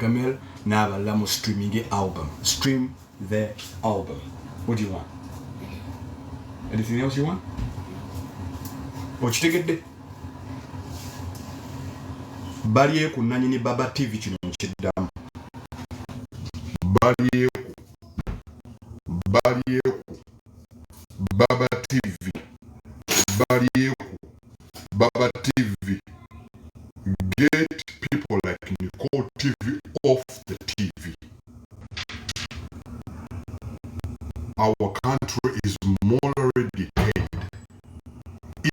Camille n'abalala mu streaming album. Stream their album. What do you want? Anything else you want? Okitegedde? Balyeku nanyini Baba TV kino nkiddamu. Balyeku Baba TV. Balyeku Baba TV. Get people like Nicole TV off the TV. Our country is morally decayed.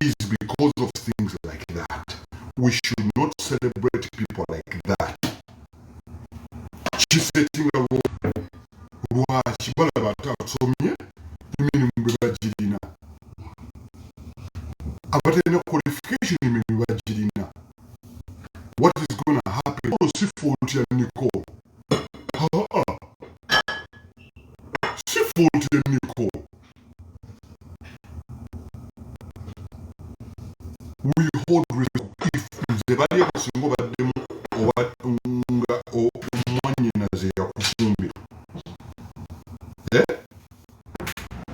Is because of things like that. We should not celebrate people like that. She's setting a role. Lwaki balaba atasomye emirimu gwe bagirina. Abatalina qualification emirimu bagirina. What is going to happen? Si fault ya Nicole. Si fault ya Nicole. We hold respect. If nze bali okusinga obaddemu nga omwanyinaze yakufumbira.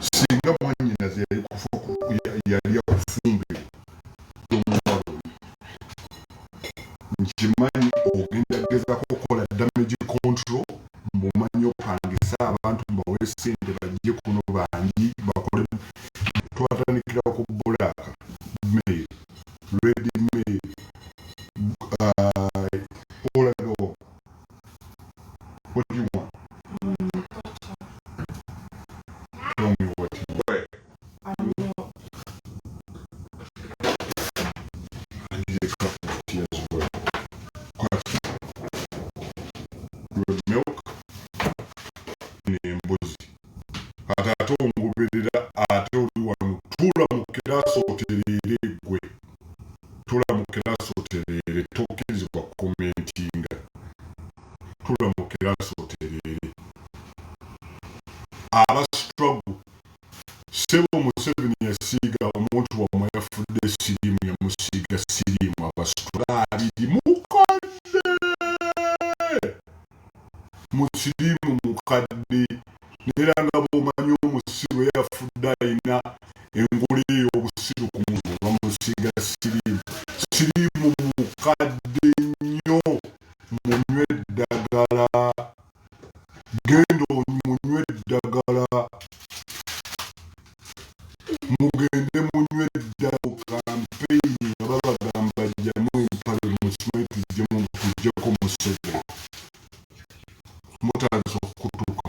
Singa mwanyinaze yali yakufumbira. Nkimanyi ogenda gezaako okukola damage control mbumanyi opangisa abantu mbawe ssente bajje kuno bangi bakole twatandikira ku bulaka mail ready mail all I know. What do you want? Tell me what you want. I need a cup of tea as well. Good milk n'embuzi. Ate ongoberera ate oli wano tuula mu kiraaso otereere gwe. Tuula mu kiraaso otereere tokkirizibwa commentinga. Tuula mu kiraaso otereere. Aba struggle. Ssebo Museveni yasiiga omuntu wamwe yafudde siriimu yamusiiga siriimu abasitula abiri mukadde. Musiriimu mukadde neera nga bw'omanyi omusiru eyafudde alina enguli ey'obusiru ku mutwe bamusiiga siriimu. Siriimu mukadde nnyo munywe eddagala. Genda munywe eddagala. Mugende munywe eddagala campaign nga babagamba jjamu empale musimayi tujjeko Museveni. Mutandise okutuuka.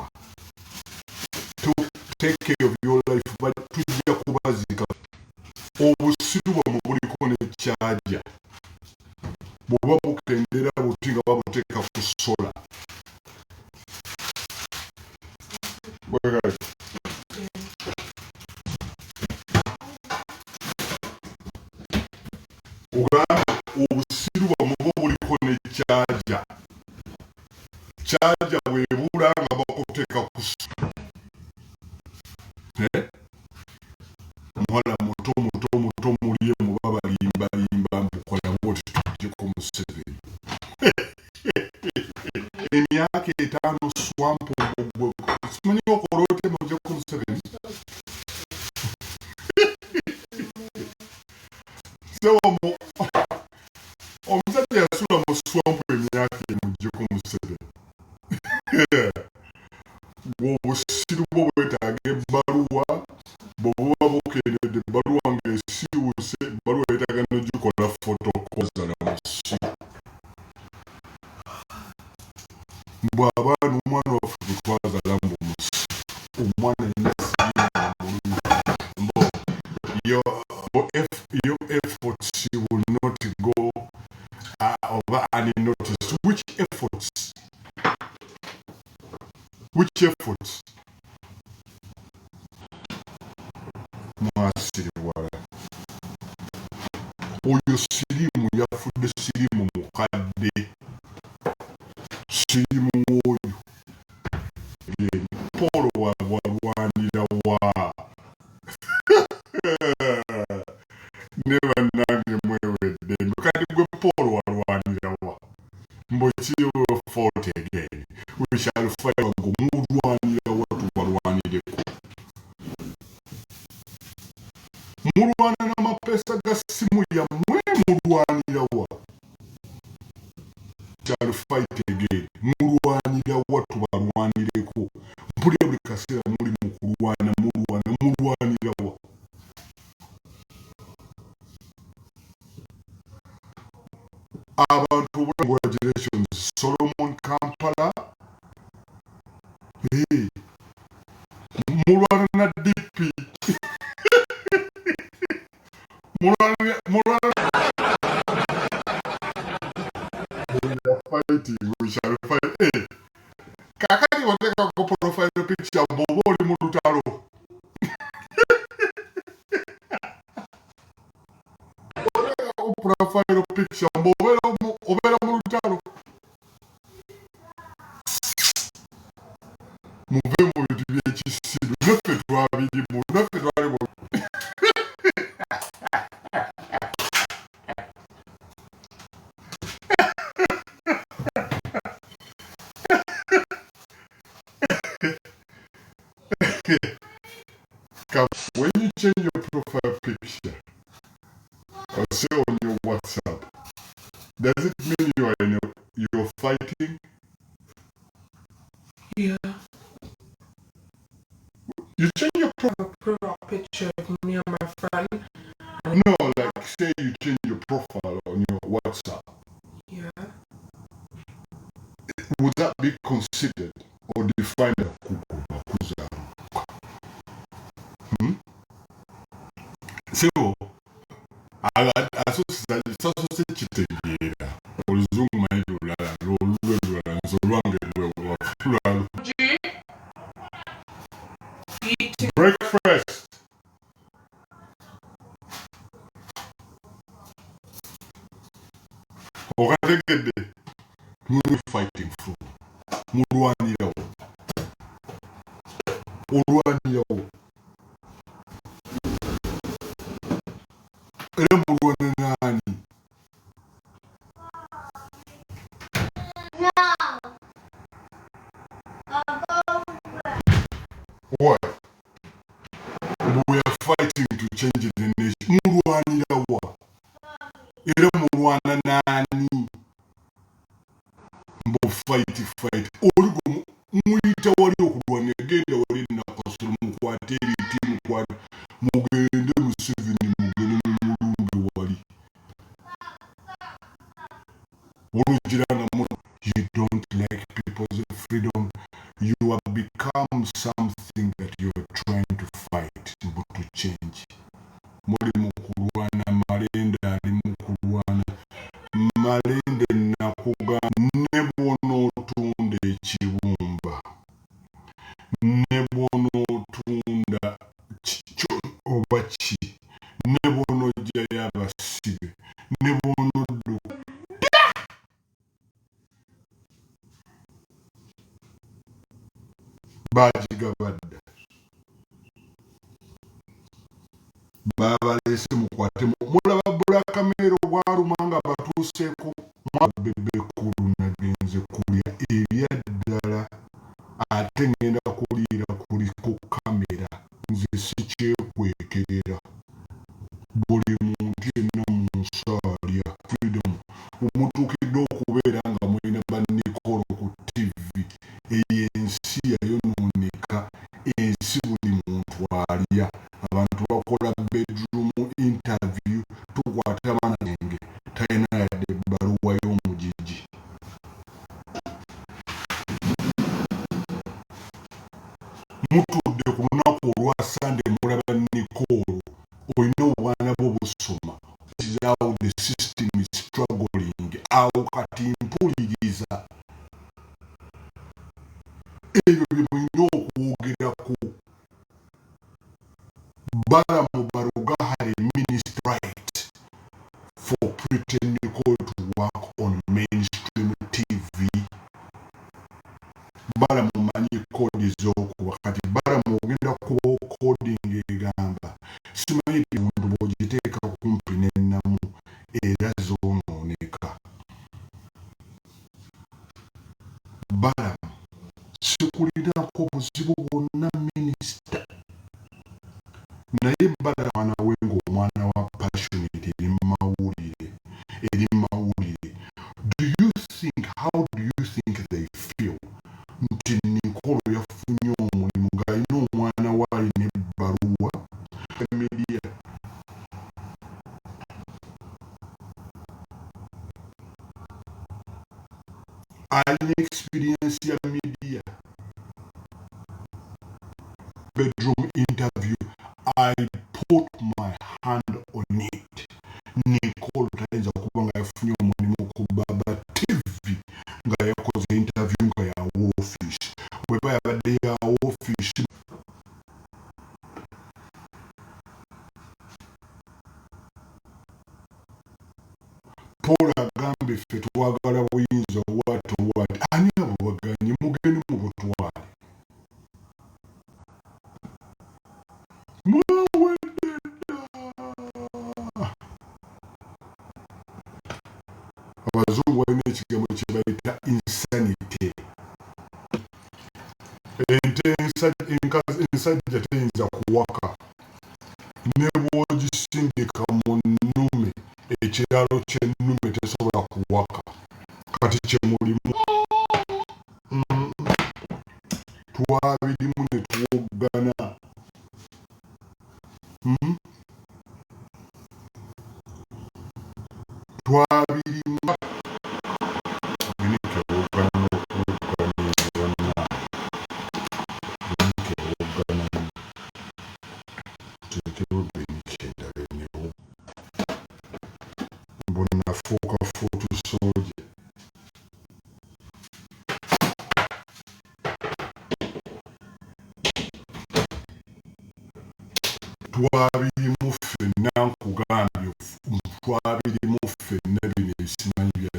Take care of your life but tujja kubazika. Obusiru bwamwe buliko n'ekyaja. Bw'oba bukendera buti nga babuteeka ku sola. Obusiru bwamwe buliko n'ekyaja. Kyaja bwebula nga bakuteeka ku sola. Omwana muto mulye muba balimbalimba mbukola bwoti tujjeko Museveni. Emyaka 5 swampu simanyi okola otya mujjeko Museveni. Omusajja yasula mu swampu emyaka emujjeko Museveni. Obusiru bwo bwetaaga ebbaluwa bw'obuba bukenderedde ebbaluwa ng'esiiwuse ebbaluwa yeetaaga n'ogikola fotokozala mu simu. Bw'aba n'omwana waffe gwe twagala mbuumusi omwana alina siriimu bulungi. Your efforts will not go over unnoticed. Which efforts? Which efforts? Mwasiri wala. Oyo siriimu yafudde siriimu mukadde. Siriimu oyo. Paul walwanira wa. Ne bannange mwewedde. Kati gwe Paul walwanira wa. Mbo ki fault again? shall fire go murwanira watu balwanireko murwana n'amapesa ga simu yammwe murwanira wa shall fight again murwanira watu balwanireko mpulira buli kaseera muli mu kulwana murwanira wa abantu congratulations Solomon Kampala hey mulwana na DP mulwana fighting we shall fight hey kakati wateka ko profile picture bobo oli mu lutalo profile picture bobo obera mu lutalo muve mu bintu by'ekisiru naffe twabirimu naffe twali mu when you change your profile picture or say on your WhatsApp, does it mean you're fighting? Yeah. You change your profile picture of me and my friend. No, like say you change your profile on your WhatsApp. Yeah. Would that be considered or defined as so se kitegeera oluzungu manyi lulala olulwe lulala nze olwange lwewafulalo breakfast okategedde muli fighting for mulwanirawo olwanirawo era mulwana nani what we are fighting to change the nation mulwanirawa era mulwana nani mbo fight oligo muyita wali okulwana egenda wali nakasolo mukwate eriti mukwate mugende Museveni mugende mulumbe wali olugirana mu you don't like people's freedom you have become something that you are trying to fight to change muli mukulwana malenda ali mukulwana malende nakuga ne bw'onootunda ekibumba ne bw'onootunda kikyo oba ki ne bw'onoggyayo abasibe ne bw'onoddu baagigabadda babalese mukwate mulaba bulakamero bwaluma nga batuuseeko BebeCool nagenze kulya ebyaddala ate ngenda kuliira kuli ku kamera nze sikyekwekerera buli muntu yenna mu nsi alya freedom omutuukidde okubeera nga mulina bannikolo ku TV eyo ensi yayonooneka ensi buli muntu alya abantu bakola bedroom interview tukwata banange talina yadde ebbaluwa y'omugigi mutudde ku lunaku olwa Sande mulaba Nicole olina obwana bwo busoma how the system is struggling awo kati mpuliriza ebyo bye mulina okwogerako Balamu Baruga had a ministry right for pretend Nicole to work on mainstream TV. Balamu manyi kodi z'okuba kati Balamu ogenda kuba coding egamba simanyi bintu bw'ogiteeka kumpi n'ennamu era zoonooneka. Balamu tekulinaako buzibu bwonna minisita naye balabana we ng'omwana wa passionate eri mawulire do you think how do you think they feel nti Nikolo yafunye omulimu ng'alina omwana we alina ebbaluwa media alina experience ya media bedroom interview I put my hand on it Nikolo tayinza kuba nga yafunye omulimu ku Baba TV nga yakoze interview nga ya office bweba yabadde ya office Paul agambe ffe twagala buyinza wati ani abo baganye mugende mu butwale mwawedde abazungu balina ekigambo kye bayita insanity ente ensajja teyinza kuwaka ne bw'ogisindika mu nnume ekiralo ky'ennume tesobola kuwaka kati kye mulimu twabirimu ne tuwoggana twabirimu nafuuka fuutu sooja twabirimu ffenna nkugambye twabirimu ffenna bino ebisimanyi bya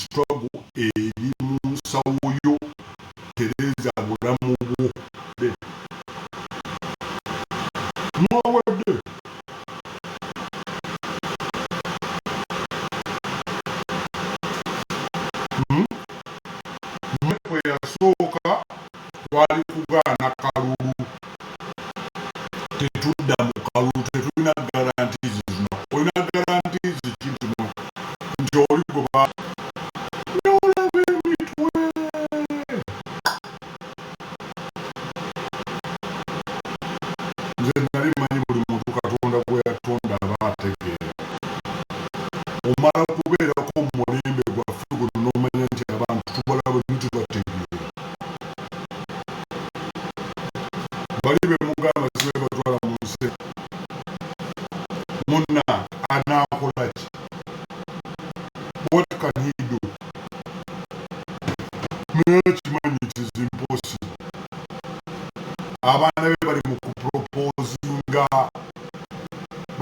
struggle eri mu nsawo yo tereeza bulamu bwo mwawadde mmekwe yasooka twali kugaana kalulu tetudda mu kalulu tetulina garantizi zino olina garantizi kintu nti oli goba nolaba emitwe nze nali manyi buli muntu Katonda gwe yatonda aba ategeera omala kubeerako mu mulembe gwaffe guno n'omanya nti abantu tubalaba ntitubategeera bali be mugamba sibe batwala mu nsi munna anaakola ki what can he do naye kimanyi it is impossible abaana be bali mu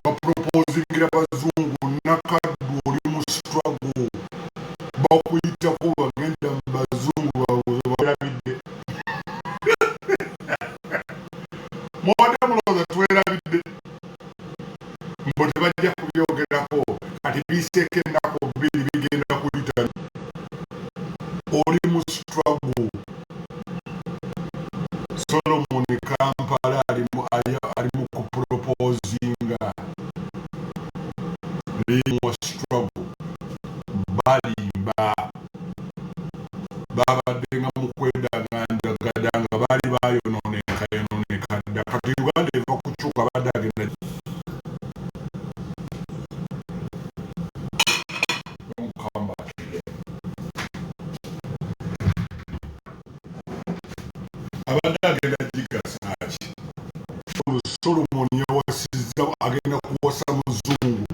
bapropozingira bazungu nakaddu oli mu struggle bakuyitako bagenda mu bazungu balabidde mwadde mulowooza twerabidde mbo tebajja kubyogerako kati biseeko ennaku bbiri bigenda kuyita oli mu struggle Solomon Kampala ali mu kupropozinga mu struggle balimba babaddenga mu kwendagandagada nga baali bayonooneka dda kati Uganda eva kukyuka badde agenda abadde agenda gigasaaki Solomon yawasizza agenda kuwasa muzungu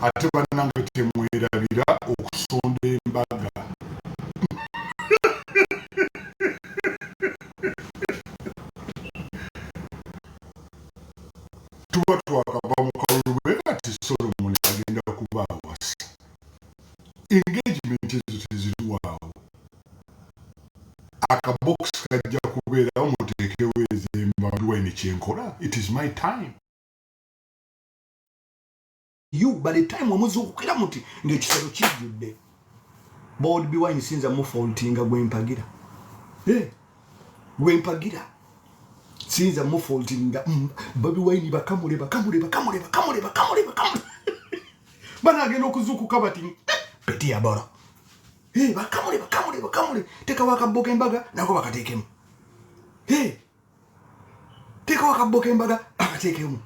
ate bannange temwerabira okusonda embaga tuba twakava mu kalulu bwe kati Solomon agenda kuba awasa engagement ezo teziriwaawo akabokisi kajja kubeerawo muteekewo ezemba Dwayne kyenkola it is my time you by the time omuzuukukira muti ng'ekisero kijjudde board biwine sinza mufaultinga gwempagira gwempagira sinza mufoltinga Bobi Wine bakamule bana agenda okuzukuka bati peti ya bora bakamule teka wakaboka embaga nako bakateekemu teka wakaboka embaga akateekemu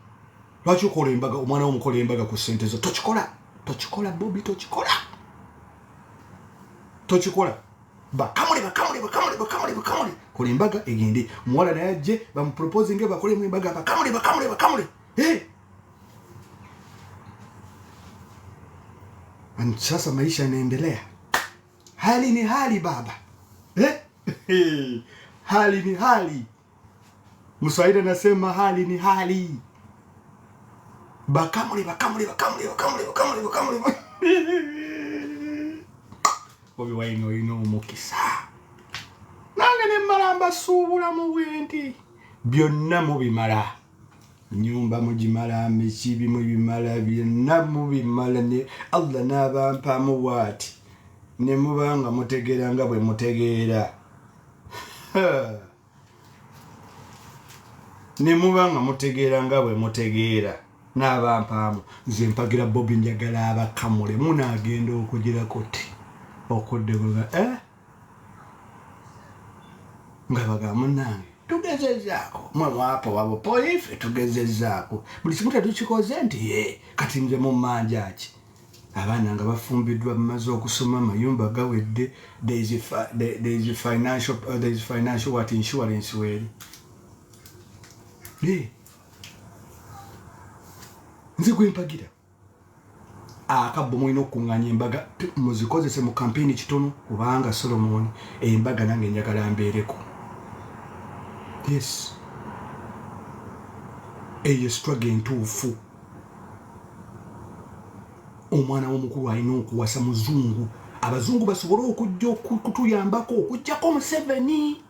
lwaki okola embaga omwana w'omukola embaga ku ssente zo tochikola Bobi tochikola bakamule kola embaga egende muwala naye ajje bamuproposinge bakolemu embaga bakamule sasa maisha yanaendelea. Hali ni hali baba. Hali ni hali. Mswahili anasema hali ni hali. Bakamule. Bobi Wine oyina omukisa. Nange ne malamba suubula mu bwenti. Byonna mubimala. Nyumba mujimala, michibi mubimala, byonna mubimala ne Allah n'abampamu bwati. Ne mubanga mutegeera nga bwe mutegeera. Ne mubanga mutegeera nga bwe mutegeera. N'abampamu nze mpagira Bobi njagala abakamule munaagenda okugira koti. Okuddegula nga bagamba nange tugezezaako mwapo wabo poife tugezezaako buli kimu tukikoze nti kati nze mu manja ki abaana nga bafumbiddwa bamaze okusoma amayumba gawedde there is financial what insurance weri nze gwempagira akabbo mulina okunganya embaga muzikozese mu kampeni kitono kubanga Solomon embaga nange njagala mbeereko. Yes. Eyo struggle ntuufu. Omwana w'omukulu alina okuwasa muzungu. Abazungu basobole okujja okutuyambako okujjako Museveni.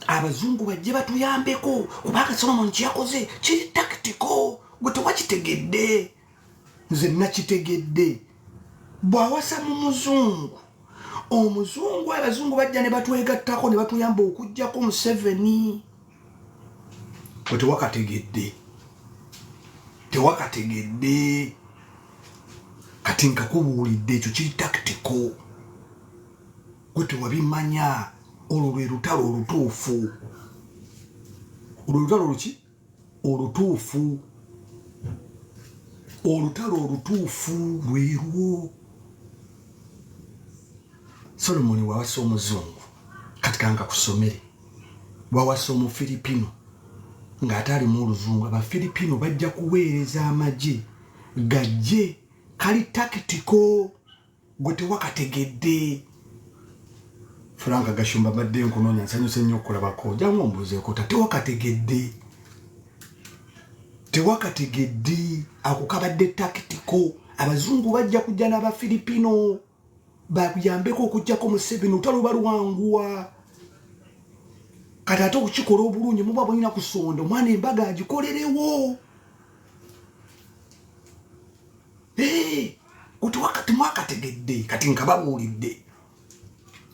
Abazungu bajje batuyambeko kubanga Solomon kyakoze kiri tactical. Gwe tewakitegedde. Nze nakitegedde. Bw'awasa mu muzungu. Omuzungu abazungu bajja ne batwegattako ne batuyamba okujjako Museveni. Gwe tewakategedde. Kati nkakubuulidde ekyo kiri tactical. Gwe tewabimanya. Olwo lwe lutalo olutuufu. Olutalo olutuufu lwerwo. Solomon wawasa omuzungu kati kanga kusomere. Wawasa omufilipino nga atali mu luzungu. Abafilipino bajja kuweereza amagye gajje kali tactical. Gwe tewakategedde. Franka Gashumba badde nkunonya nsanyuse nnyo okulabako. Jangu ombuuzeeko tewakategedde ako kabadde tactical. Abazungu bajja kujja n'Abafilipino bakuyambeko okujjako Museveni utaluba luwanguwa. Kati ate okukikola obulungi muba bulina kusonda omwana embaga agikolerewo. Kuti mwakategedde kati nkababuulidde.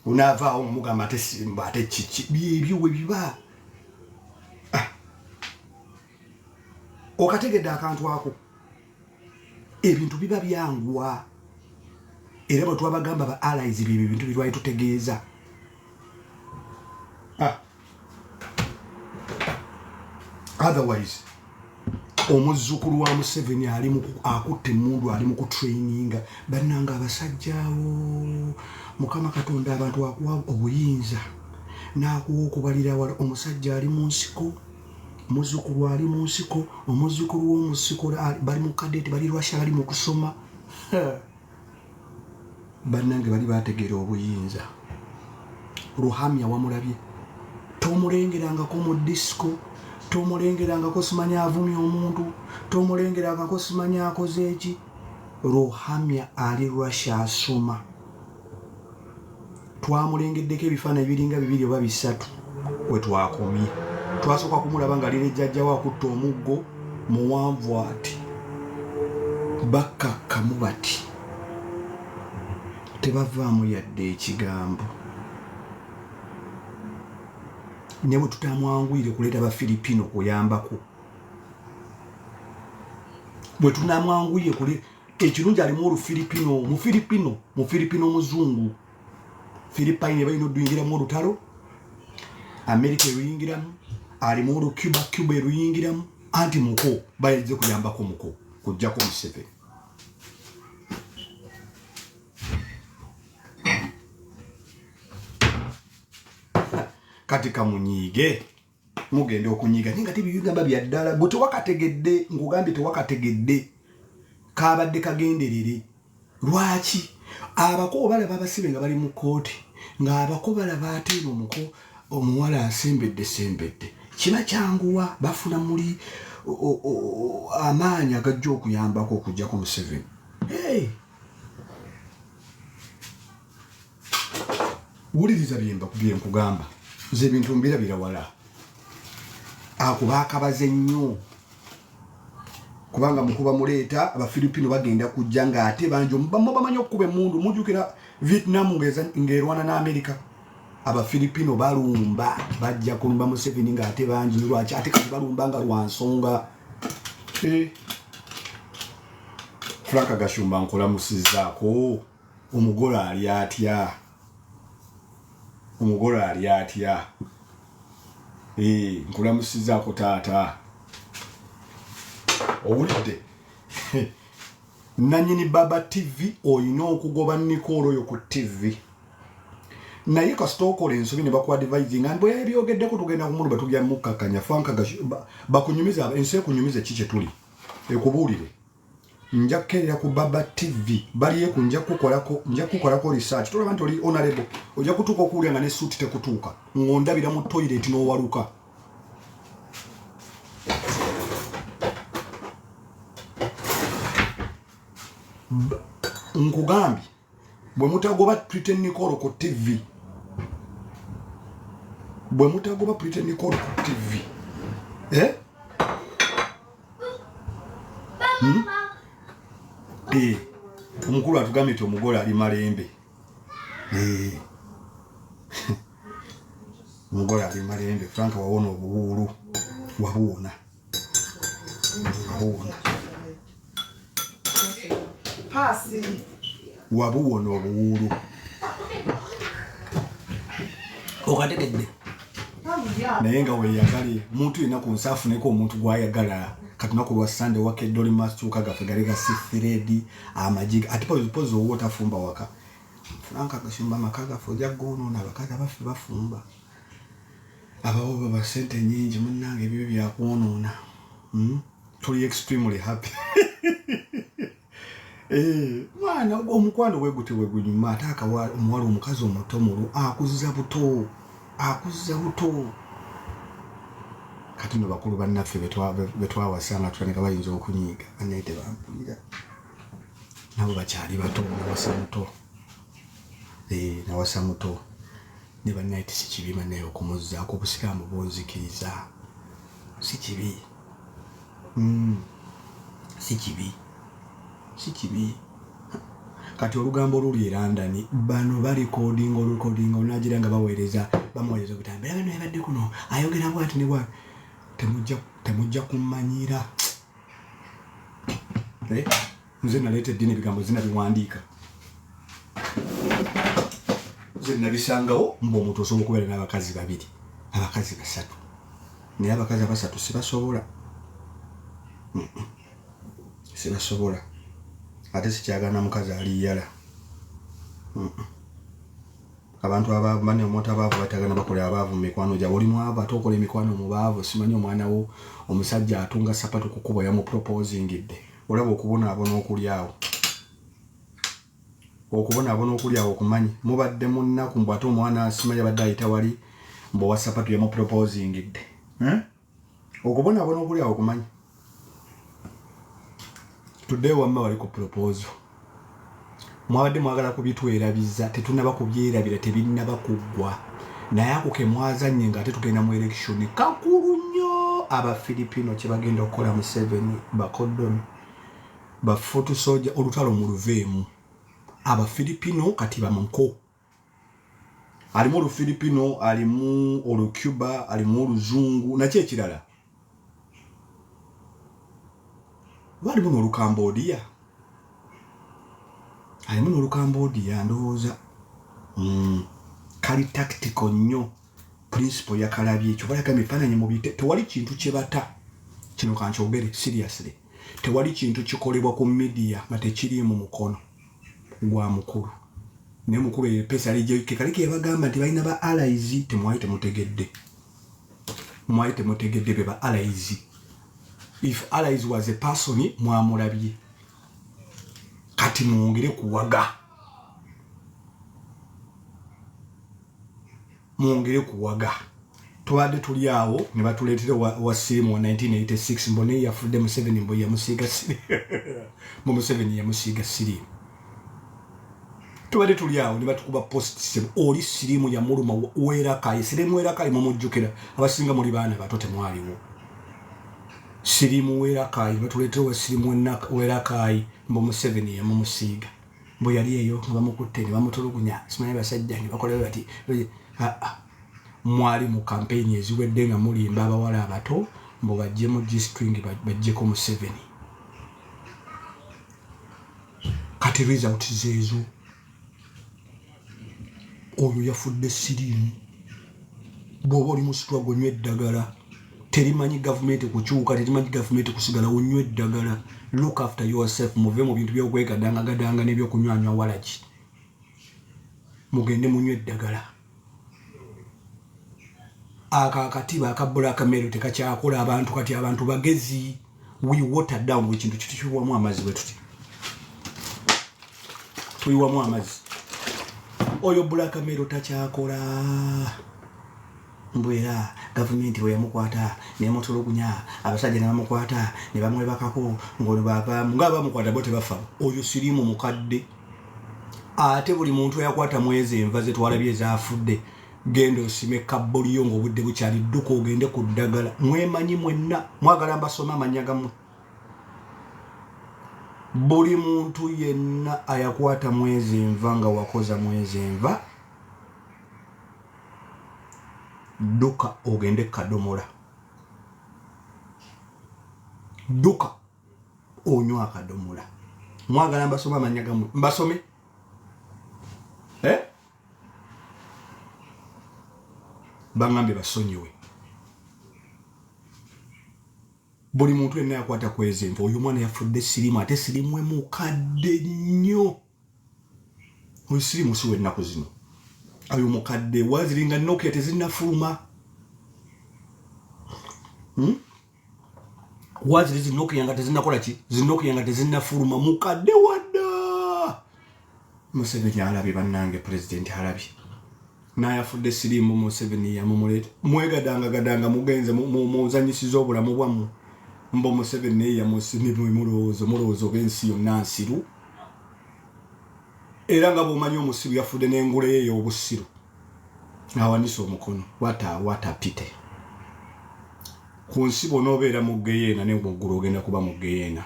Unaavaawo mugamba ate simba ate kiki byebyo we biba. Okategedde akantu ako ebintu biba byanguwa. Era bwe twabagamba ba allies byebyo ebintu birwaye tutegeeza. Otherwise omuzzukulu wa Museveni akutte emmundu ali mu kutraininga bannanga abasajjaawo. Mukama Katonda abantu akuwa obuyinza n'akuwa okubalira wala. Omusajja ali mu nsiko, omuzzukulu ali mu nsiko, omuzzukulu w'omusiko bali mu kadeti bali lwasha bali mu kusoma. Bannange bali bategeera obuyinza. Ruhamya wamulabye tomulengerangako mu disco, tomulengerangako simanya avumya omuntu, tomulengerangako simanya akoze eki. Ruhamya ali lwasha asoma. Twamulengeddeko ebifaananyi biringa 2 oba 3 we twakomye. Twasooka kumulaba nga lire jjajjawo akutta omuggo muwanvu ati. Bakakkamu bati tebavaamu yadde ekigambo. ne bwe tutamwanguyire kuleeta Bafilipino kuyambako bwe tunamwanguye kule ekirungi alimu olufilipino mufilipino muzungu Philippine balina oduyingiramu olutalo America eruyingiramu alimu olu Cuba eruyingiramu anti muko bayinza kuyambako muko kujjako Museveni kati kamunyiige mugende okunyiga ninga tibigamba byaddala bwe tewakategedde ngugambye tewakategedde kabadde kagenderere lwaki abako balaba abasibe nga bali mu kooti ng'abako balaba ate omuko omuwala asembedde kiba kyanguwa bafuna muli amaanyi agajja okuyambako okujjako Museveni wuliriza bye nkugamba nze ebintu mbirabira wala akuba akabaze nnyo kubanga mukuba muleeta Abafilipino bagenda kujja ng'ate banjo bamanyi okuba emmundu mujjukira Vietnam ng'erwana n'Amerika Abafilipino balumba bajja kulumba Museveni ng'ate bangi lwaki ate kati balumba nga lwa nsonga Frank Gashumba nkolamusizaako omugole ali atya nkulamusizaako taata owulidde nanyini Baba TV oyina okugoba Nicole oyo ku TV naye kasita okola ensobi ne bakuwa advising and bwe ebyogeddeko tugenda kumundu batugya mukkakanya Frank bakunyumiza ensi ekunyumiza ki kye tuli ekubuulire nja kukeerera ku Baba TV baliyeku nja kukolako research tolaba nti oli honorable ojja kutuuka okuwulira nga ne suuti tekutuuka ng'ondabira mu toilet n'owaluka nkugambye bwe mutagoba Pretend Nicole ku TV omukulu atugambye nti omugole ali malembe omugole ali malembe Frank wawona obuwuulu wabuwona wabuwona obuwuulu okategedde naye nga weyagale omuntu yenna ku nsi afuneko omuntu gwayagala katunaku lwa Sunday wakeddoli masuka gafe gali ga sifiredi amajiga ate pozi owo otafumba waka Frank Gashumba makaga fojja gonoona abakazi abafe bafumba abawo baba sente nyingi munnange ebyo byakwonoona tuli extremely happy mwana omukwano wegute wegunyuma ataka omuwala omukazi omuto mulu akuzza buto kati no bakulu bannaffe betwawasanga tutandika bayinza okunyiiga banete bampulira nabo bakyali bato nawasa muto ne bannaye si kibi bannaye okumuzzaako obusiraamu bwonzikiriza si kibi kati olugambo luli erandani bano balikodinga onagira nga baweereza bamuweereza okutambira bano ebadde kuno ayogera bwati ne bwati temujja kummanyira nze naleeta eddiini ebigambo zinabiwandiika nze nabisangawo mba omuntu osobola okubeera n'abakazi 2 abakazi 3 naye abakazi 3 sibasobola ate sikyagana mukazi aliyala abantu abaavu mane omuntu abaavu batagana bakola abaavu mikwano gya oli mwavu ate okola emikwano mubaavu simanyi omwana wo omusajja atunga sapatu kukuba yamu proposingidde olaba okubonaabona okulyawo okumanyi mubadde mu nnaku mbw ate omwana asimanyi abadde ayita wali mbwa sapatu yamu proposingidde okubonaabona okulyawo okumanyi tudde wamma wali ku proposal mwabadde mwagala kubitwerabiza tetunaba kubyerabira tebinnaba kuggwa naye ako ke mwazanye nga ate tugenda mu election kakulu nnyo Abafilipino kye bagenda okukola Museveni bakodomi bafutu soja olutalo mu luveemu Abafilipino kati bamuko alimu olufilipino alimu olucuba alimu oluzungu nakyo ekirala walimu n'olukambodia alimu n'olukambodia ndowooza kali tactical nnyo principle yakalabye ekyo balaga ebifaananyi mu bite tewali kintu kyebata kino kankyogere seriously tewali kintu kikolebwa ku media nga tekiri mu mukono gwa mukulu ne mukulu yepesa alijeke kalike yabagamba nti balina ba allies temwaite mutegedde be ba allies if allies was a person mwamulabye kati mwongere kuwaga twade tuli awo ne batuleetera wasimu wa 1986 mbone yafudde mu 7 mbo ya musiga siri mu 7 ya musiga siri twade tuli awo ne batukuba post sirimu oli sirimu ya muluma wera kai sirimu wera kai mumujjukira abasinga muri bana batote mwaliwo sirimu wera kai batuleetera wasimu wera kai mu 7 ya musiga mbo yali eyo bamukutte ne bamutulugunya simanyi basajja ne bakolewa bati mwali mu campaign eziwedde nga mulimba abawala abato mbo bajje mu G-string bajjeko mu 7 kati result zezo oyo yafudde sirimu bw'oba oli mu struggle onywa eddagala terimanyi gavumenti kukyuka terimanyi gavumenti kusigala onywa eddagala look after yourself muve mu bintu by'okwegadanga n'ebyokunywanywa walaki mugende munywa eddagala akakatiba akabula akamero tekakyakola abantu kati abantu bagezi we water down wekintu kitukiwamu amazzi bwetuti tuyiwamu amazzi oyo black mero takyakola mbwera gavumenti bwe yamukwata nemutulugunya abasajja ne bamukwata ne bamwebakako ng'olwo nga bamukwata bo tebafa oyo sirimu mukadde ate buli muntu yakwata mwezi enva ze twalabye ezafudde genda osime kabboliyo ng'obudde bukyali dduka ogende ku ddagala mwemanyi mwenna mwagala mbasome amanya gammwe buli muntu yenna ayakwata mwezi enva nga wakoza mwezi enva dduka ogende kadomola dduka onywa akadomola mwagala mbasome amanya gammwe mbasome bangambe basonyiwe buli muntu yenna yakwata kwezi enva oyo mwana yafudde sirimu ate sirimu mukadde nnyo oyo sirimu si w'ennaku zino ayo mukadde waziringa Nokia tezinnafuluma waziri zinokia nga tezinnakola ki zinokia nga tezinnafuluma mukadde wadda Museveni alabye bannange president alabye nayafudde sirimu mu 7 ya mumulete mwegadanga mugenze muzanyisiza obulamu bwamu mbo mu 7 ya musimimu mulowoozo b'ensi yonna nsiru era nga bw'omanyi omusiru yafudde n'engule ye y'obusiru awanise omukono wata pite ku nsi bw'onoobeera mu geyeena ne muggulu ogenda kuba mu geyeena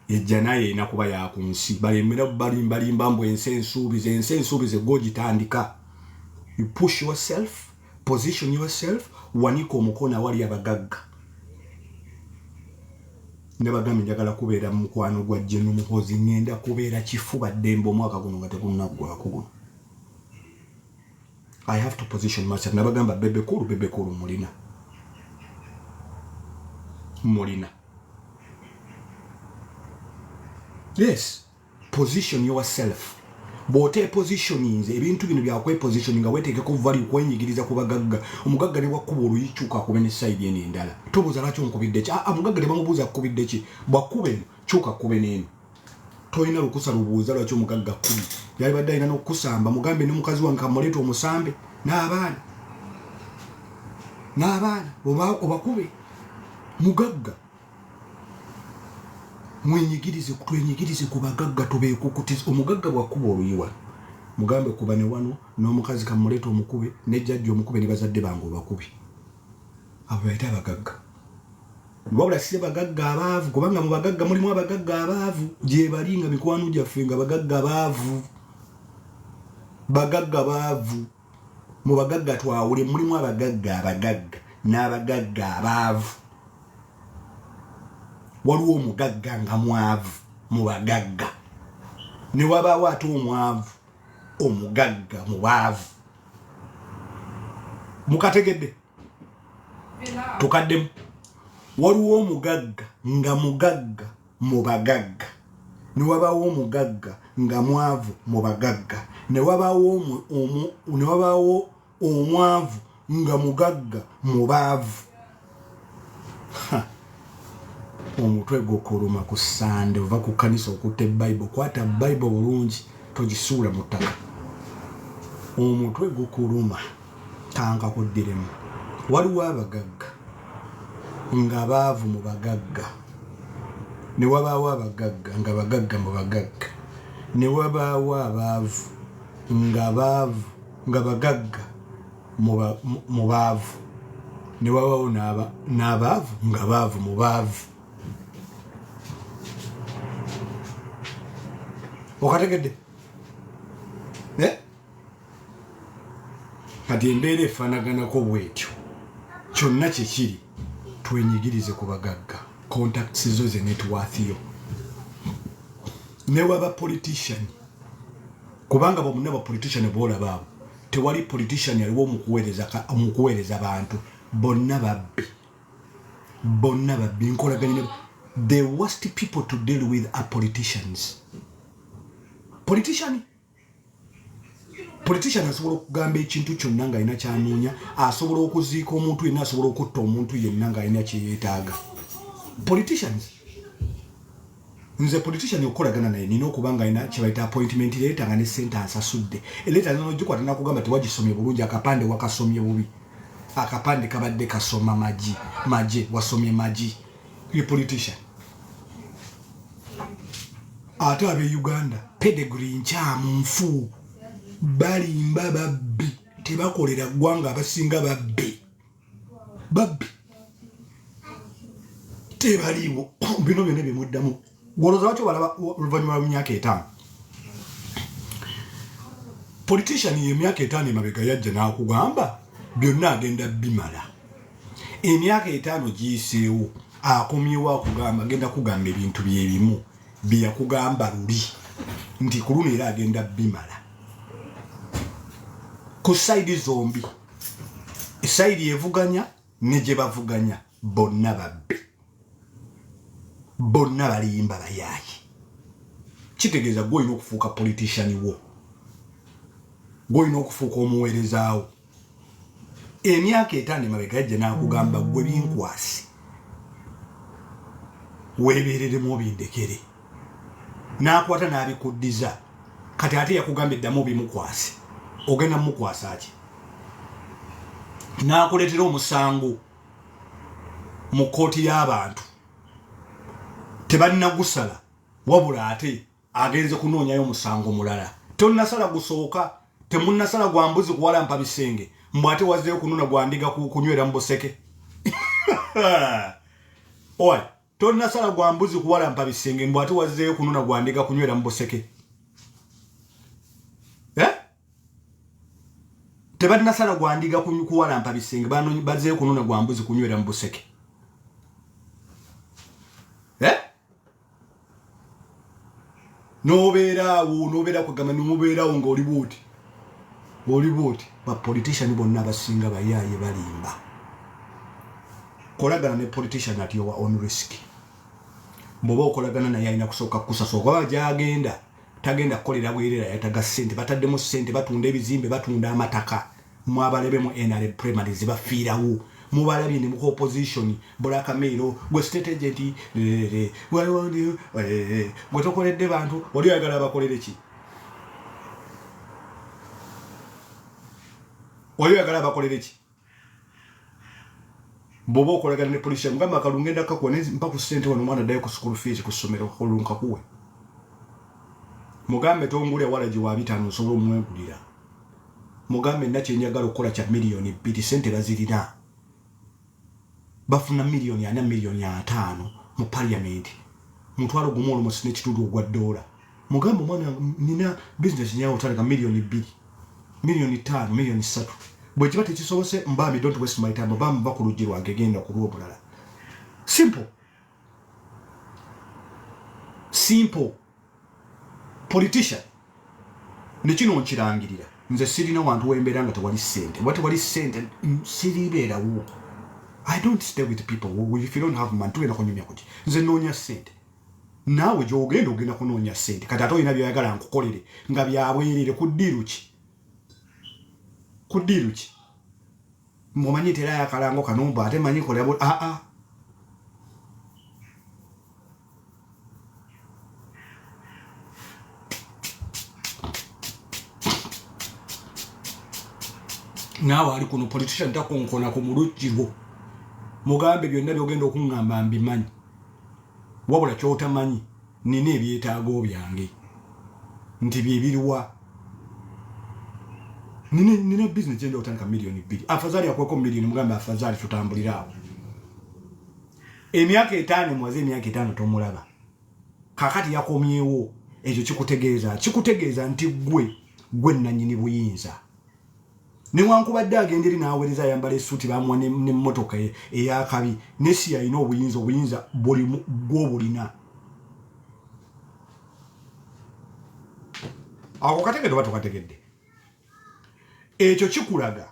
ejja naye erina kuba ya ku nsi balemera balimbalimba mbu ensi ensuubize gw'ogitandika. You push yourself, position yourself, wanika omukono awali abagagga. Nebagamba njagala kubeera mu mukwano gwa Jenu Muhozi ngenda kubeera kifuba ddembe omwaka guno nga tegunaggwako guno. I have to position myself. Nebagamba BebeCool mulina. Yes, position yourself. Bote positioning ebintu bino byakwe positioning wetekeko value kwenyigiriza kubagagga omugagga ne wakuba oluyichuka kubene side ene ndala tobuza nacho nkubidde ki omugagga ne bamubuza kubidde ki bwakube chuka kubene toyina lukusa lubuza lwacho omugagga kubi yali badde ina nokusamba mugambe ne mukazi wanka moleto omusambe n'abaana obakube mugagga twenyigirize kubagagga tubeeko kuti omugagga bwakuba oluyiwa mugambe kuba ne wano n'omukazi kamuleeta omukube nejjajja omukube ne bazadde bange obakubi abo bayita abagagga wabula si bagagga abaavu kubanga mu bagagga mulimu abagagga abaavu gye bali nga mikwano gyaffe nga bagagga abaavu mu bagagga twawule mulimu abagagga n'abagagga abaavu. Waliwo omugagga nga mwavu mu bagagga, ne wabaawo ate omwavu omugagga mubaavu. Mukategedde? Tukaddemu. Waliwo omugagga nga mugagga mu bagagga, ne wabaawo omugagga nga mwavu mu bagagga, ne wabaawo omwavu nga mugagga mu baavu. Omutwe gukuluma ku Sande ova ku kanisa okutta Bible. Kwata Bible bulungi togisuula mu ttaka. Omutwe gukuluma tanka kuddiremu. Waliwo abagagga nga baavu mu bagagga, ne wabaawo abagagga nga bagagga mu bagagga, ne wabaawo abaavu nga bagagga mu baavu, ne wabaawo n'abaavu nga baavu mu baavu. Okategedde? Kati embeera efaanaganako bwetyo. Kyonna kikiri twenyigirize ku bagagga, contacts zo ze networth yo. Ne waba politician, kubanga bonna ba politician boolaba abo, tewali politician aliwo omukuweereza bantu. Bonna babbi nkolaganye. The worst people to deal with are politicians. Politician asobola okugamba ekintu kyonna nga alina kyanoonya, asobola okuziika omuntu yenna, asobola okutta omuntu yenna nga alina kyeyeetaaga. Politicians. Nze politician okolagana naye nina okuba nga alina kyebayita appointment letter nga ne sentence asudde. Letter zino gikwata nakugamba tewagisomye bulungi, akapande wakasomye bubi. Akapande kabadde kasoma maji wasomye maji. Ye politician. Ate abe Uganda pedigree nkyamu nfu. Balimba babbi, tebakolera ggwanga abasinga babbi tebaliwo. Bino byonna bimuddamu. Gwolooza lwaki balaba oluvannyuma lw'emyaka 5. Politician ye emyaka 5 emabega yajja n'akugamba byonna agenda bimala. Emyaka 5 giyiseewo akomyewo akugamba agenda kugamba ebintu byebimu byeyakugamba luli nti ku luno era agenda bimala. Ku saidi zombi, esaidi evuganya ne gye bavuganya, bonna babbi, bonna balimba bayaayi. Kitegeeza gwe olina okufuuka politician wo, gwe olina okufuuka omuweerezaawo. Emyaka 5 emabega yajja n'akugamba gwe binkwasi, weebeereremu obindekere, n'akwata n'abikuddiza. Kati ate yakugamba eddamu bimukwasi, ogenda mukwasa ki? N'akuleetera omusango mu kkooti y'abantu, tebannagusala wabula ate agenze kunoonyayo omusango mulala. Tonnasala gusooka, temunnasala gwa mbuzi kuwalampa bisenge, mbw ate wazzeeyo kunona gwa ndiga kunywera mu buseke. Oy, tonnasala gwa mbuzi kuwalampa bisenge, mbw ate wazzeeyo kunona gwa ndiga kunywera mu buseke. Tebannasala gwa ndiga kuwalampa bisenge, bazzeeyo kunona gwa mbuzi kunywera mu buseke. Nobeera kugamba nomubeerawo ng'oli buuti. Ba politician bonna abasinga bayaaye balimba. Kolagana ne politician at your own risk. Bw'oba okolagana naye alina kusooka kusasooka. Oba gy'agenda tagenda kukolera bwerera, yataga ssente, bataddemu ssente, batunda ebizimbe, batunda amataka. Mwabalebe mu NRM primaries bafiirawo. Mubalabye ne mu opposition Black Mail gwe state agent gwe tokoledde bantu oli ayagala bakolere ki? Oli ayagala bakolere ki? Bobo okolagana ne police ngamba kalungenda kakwa mpa ku sente wano mwana dayo ku school fees ku ssomero kolunka kuwe. Mugambe tongule wala jiwa 5 nsobola omwegulira. Mugambe nakye njagala okukola kya million 2 sente bazirina. Bafuna million 4 million 5 mu parliament. Mutwalo gumu mu senate tudu ogwa dola. Mugambe mwana nina business nyawo talaka million 2 million 5 million 3 bwe kiba tekisobose mbambi don't waste my time bambi bakulujji lwange genda ku lw'obulala. Simple politician ne kino nkirangirira nze sirina wantu wembeera nga tewali ssente bwa tewali ssente siribeerawo. I don't stay with people if you don't have money tugenda kunyumya kuki nze noonya ssente naawe gy'ogenda kunoonya ssente kati ate olina byoyagala nkukolere nga byabwerere kuddiru ki mumanyi tera yakalango kanumba ate manyi kolera naawe ali kuno politician takonkona ku mulujji lwo mugambe byonna byogenda okuŋŋamba mbimanyi wabula kyotamanyi nina ebyetaago byange nti byebiriwa nina business genda otandika milioni 2 afadhali akweko milioni mugambe afadhali tutambuliraawo emyaka 5 mwaze emyaka 5 tomulaba kakati yakomyewo ekyo kikutegeeza nti gwe nanyini buyinza newankubadde agenda eri n'aweereza ayambala essuuti bamuwa n'emmotoka eyakabi nesi alina obuyinza gw'obulina ako kategedde oba tokategedde ekyo kikulaga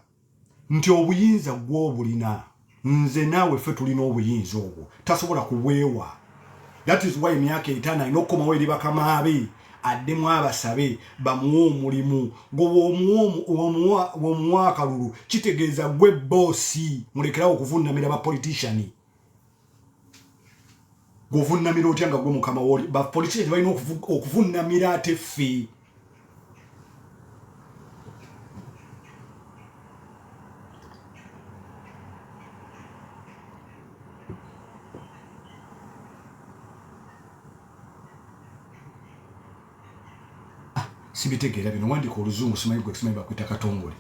nti obuyinza gw'obulina nze naawe ffe tulina obuyinza obwo tasobola kubwewa. That is why emyaka 5 alina okukomawo eri bakamaabe addemu abasabe bamuwa omulimu gwomuwa akalulu kitegeeza gwe boosi mulekerawo okuvunnamira bapoliticiani gwovunnamira otya nga gwe mukama woli bapoliticiani balina okuvunnamira ate ffe. Sibitegeera bino wandika oluzungu simanyi bakwita katongole.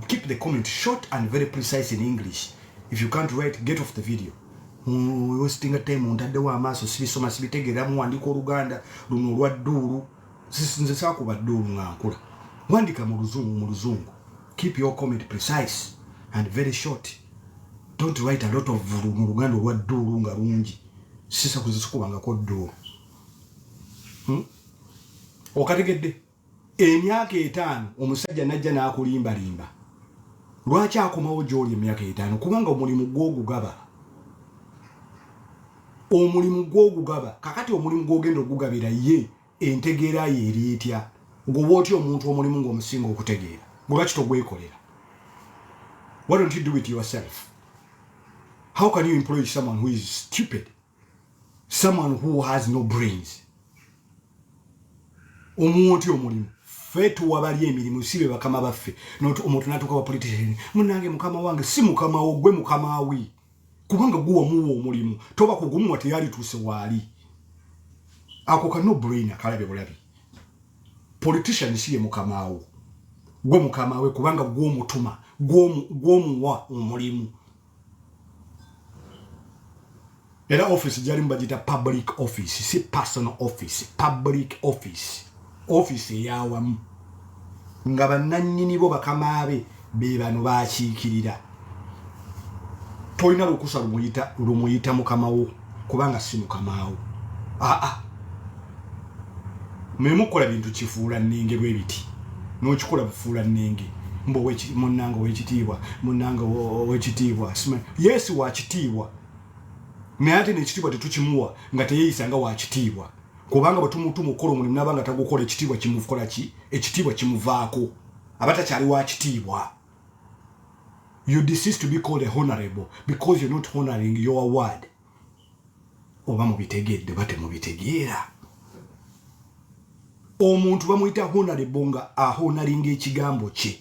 Keep the comment short and very precise in English. If you can't write, get off the video. Wasting time ontaddewo amaaso sibisoma sibitegeera muwandika oluganda luno olwa dduulu nze saakuba dduulu nga nkula wandika mu luzungu. Keep your comment precise and very short. Don't write a lot of luno oluganda olwa dduulu nga lungi sisa kuzisukubangako dduulu. Okategedde emyaka 5 omusajja najja n'akulimbalimba lwaki akomawo gy'oli emyaka 5 kubanga omulimu gw'ogugaba kakati omulimu gw'ogenda ogugabira ye entegeera ye eri etya ngoba otya omuntu omulimu ng'omusinga okutegeera lwaki togwekolera? Why don't you do it yourself? How can you employ someone who is stupid, someone who has no brains? Omuntu omulimu ffe tuwabali emirimu sibe bakama baffe omuntu natuka wa politician munange mukama wange si mukama wo gwe mukama wi kubanga guwa muwo omulimu toba kugumwa teyali tuse wali ako ka no brain akalabe bulabi. Politician siye mukama wo gwe mukama we kubanga gwo mutuma gwo muwa omulimu. Era office jali mbajita public office si personal office, public office yawamu nga bannannyini bo bakamaabe be bano bakiikirira. Tolina lukusa lumuyita mukamawo kubanga si mukamawo. Memukola bintu kifuula nnenge bwe biti n'okikola bufuula nnenge mbo munnanga wekitiibwa yes wakitiibwa naye ate n'ekitiibwa tetukimuwa nga teyeeyisa nga wakitiibwa kubanga batumutumu okola omulimu nabanga tagukola ekitiibwa kimukola ki ekitiibwa kimuvaako abatakyali wakitiibwa. You desist to be called a honorable because you're not honoring your word. Oba mubitegedde bate mubitegeera omuntu bamuyita honorable nga ahonoringa ekigambo kye.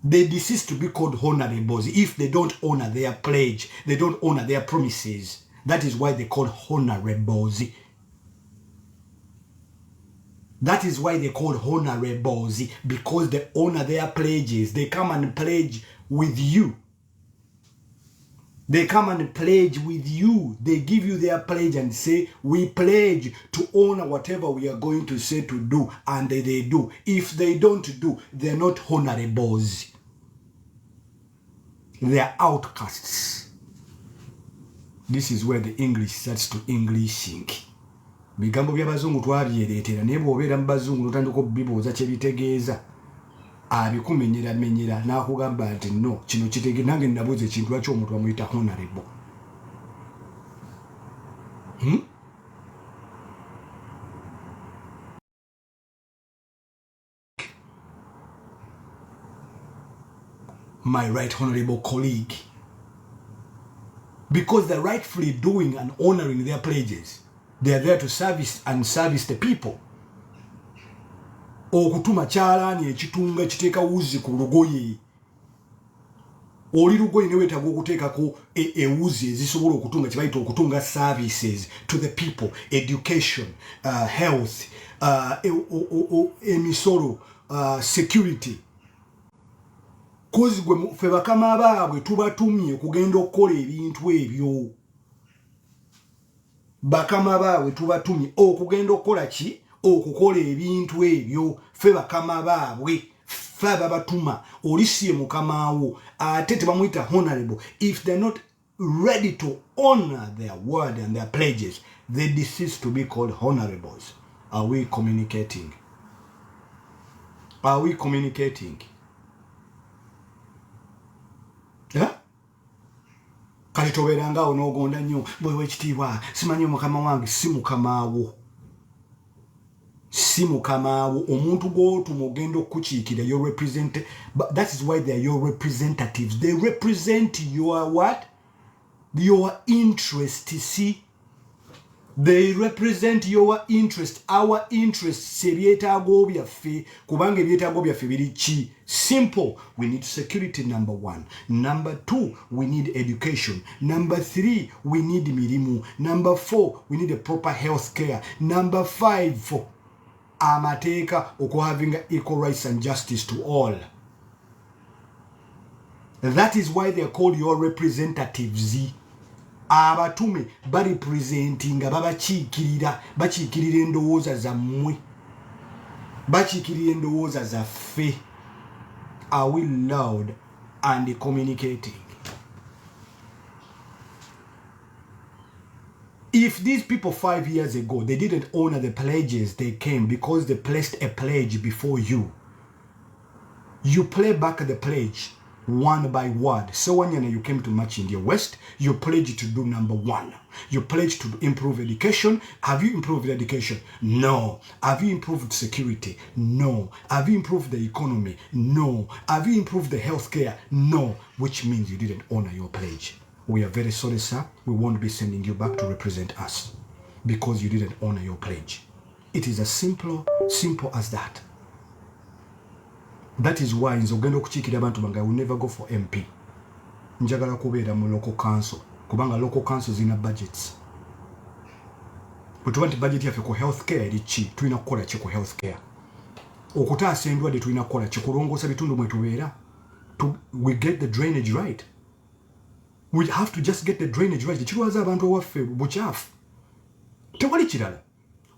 They desist to be called honorables if they don't honor their pledge, they don't honor their promises. That is why they call honorables. That is why they call honorables, because they honor their pledges. They come and pledge with you. They come and pledge with you. They give you their pledge and say, we pledge to honor whatever we are going to say to do, and they do. If they don't do, they're not honorables. They are outcasts. This is where the English starts to Englishing. Bigambo by'abazungu twabyereetera naye bw'obeera mu bazungu n'otandika okubibuuza kye bitegeeza abikumenyera n'akugamba nti no kino kitegeeza nange nabuuza ekintu lwaki omuntu bamuyita honorable. My right honorable colleague, because they're rightfully doing and honoring their pledges. They are there to service the people. Okutuma kyalaani ekitunga ekiteeka wuzi ku lugoye. Oli lugoye ne weetaaga okuteekako ewuzi ezisobola okutunga kye bayita okutunga services to the people, education, health, emisolo, security. Kozi gwe ffe bakama baabwe tubatumye okugenda okukola ebintu ebyo. Bakama baabwe tubatumye okugenda okukola ki? Okukola ebintu ebyo. Ffe bakama baabwe ffe babatuma. Oli si mukama wo ate tebamuyita honorable. If they're not ready to honor their word and their pledges, they cease to be called honorables. Are we communicating? Are we communicating? Kale tobeeranga awo n'ogonda nnyo bwe w'ekitiibwa simanyi mukama wange. Si mukama wo, si mukama wo. Omuntu gw'otuma ogenda okukiikira, your representative. That is why they are your representatives. They represent your what? Your interest. See, they represent your interest. Our interests. Ebyetaago byaffe kubanga ebyetaago byaffe biri ki? Simple. We need security, number 1. Number 2, we need education. Number 3, we need mirimu. Number 4, we need a proper health care. Number 5, amateeka oku having equal rights and justice to all. That is why they are called your representatives. Abatume barepresentinga babakiikirira endowooza zammwe, bakiikirira endowooza zaffe. Are we loud and communicating? If these people 5 years ago, they didn't honor the pledges they came because they placed a pledge before you, you play back the pledge one by word. So when you came to March India West, you pledged to do number 1. You pledged to improve education. Have you improved education? No. Have you improved security? No. Have you improved the economy? No. Have you improved the healthcare? No. Which means you didn't honor your pledge. We are very sorry, sir. We won't be sending you back to represent us because you didn't honor your pledge. It is as simple as that. That is why nzogenda okukiikira abantu bange I will never go for MP. Njagala kubeera mu local council kubanga local council zina budgets. Bwe budget yaffe ku healthcare eri ki? Tulina kukola ki ku healthcare? Okutaasa endwadde tulina kukola ki? Kulongoosa bitundu mwe tubeera. We get the drainage right. We have to just get the drainage right. Kirwaza abantu awaffe bukyafu. Tewali kirala.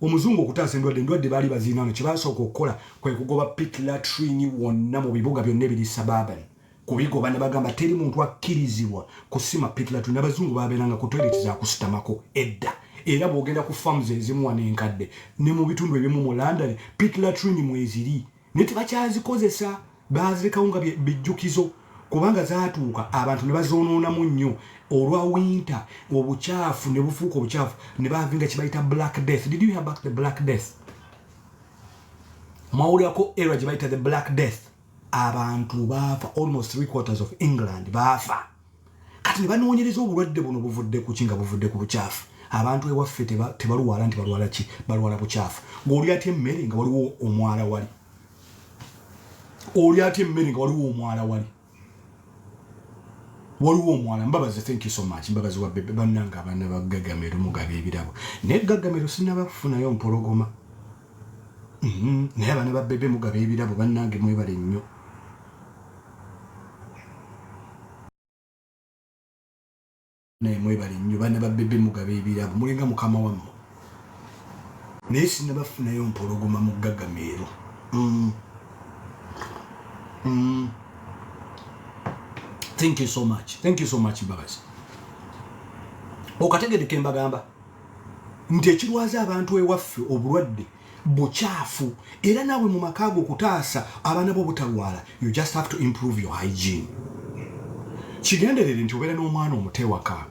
Omuzungu okutaasa endwadde baali baziinaano kye basooka okukola kwe kugoba pit latrine wonna mu bibuga byonna ebiri suburban. Kubigoba ne bagamba teri muntu akkirizibwa kusima pit latrine. Abazungu babeeranga ku toilet za kusitamako edda. Era bw'ogenda ku farms ezimu wano enkadde ne mu bitundu ebimu mu London pit latrine mweziri. Ne tebakyazikozesa, baazirekawo nga bijjukizo kubanga zaatuuka abantu ne bazoononamu nnyo. Olwa winter obukyafu ne bufuuka obukyafu ne bavinga kibayita black death. Did you hear about the black death? Mawulirako era gye bayita the black death. Abantu baafa, almost 3/4 of England baafa. Kati ne banoonyereza obulwadde buno buvudde ku ki? Nga buvudde ku bukyafu. Abantu ewaffe tebalwala nti balwala ki? Balwala bukyafu. Ng'oli atya emmere nga waliwo omwala wali. Oli atya emmere nga waliwo omwala wali. Waliwo omwana. Mbabazi, thank you so much. Mbabazi wa bebe bannanga abaana ba Gagamero Mugabe ebirabo. Ne Gagamero sinaba kufunayo mpologoma. Naye abaana ba bebe Mugabe ebirabo bannange mwebale nnyo. Naye mwebale nnyo baana ba bebe Mugabe ebirabo. Mulinga mukama wammwe. Naye sinaba kufunayo mpologoma mu Gagamero. Thank you so much Mbagazi. Okategedde mbagamba nti ekirwaza abantu ewaffe obulwadde bukyafu era nawe mu makaago okutaasa abaana bo butalwala. You just have to improve your hygiene. Kigenderere nti obeera n'omwana omutewaka.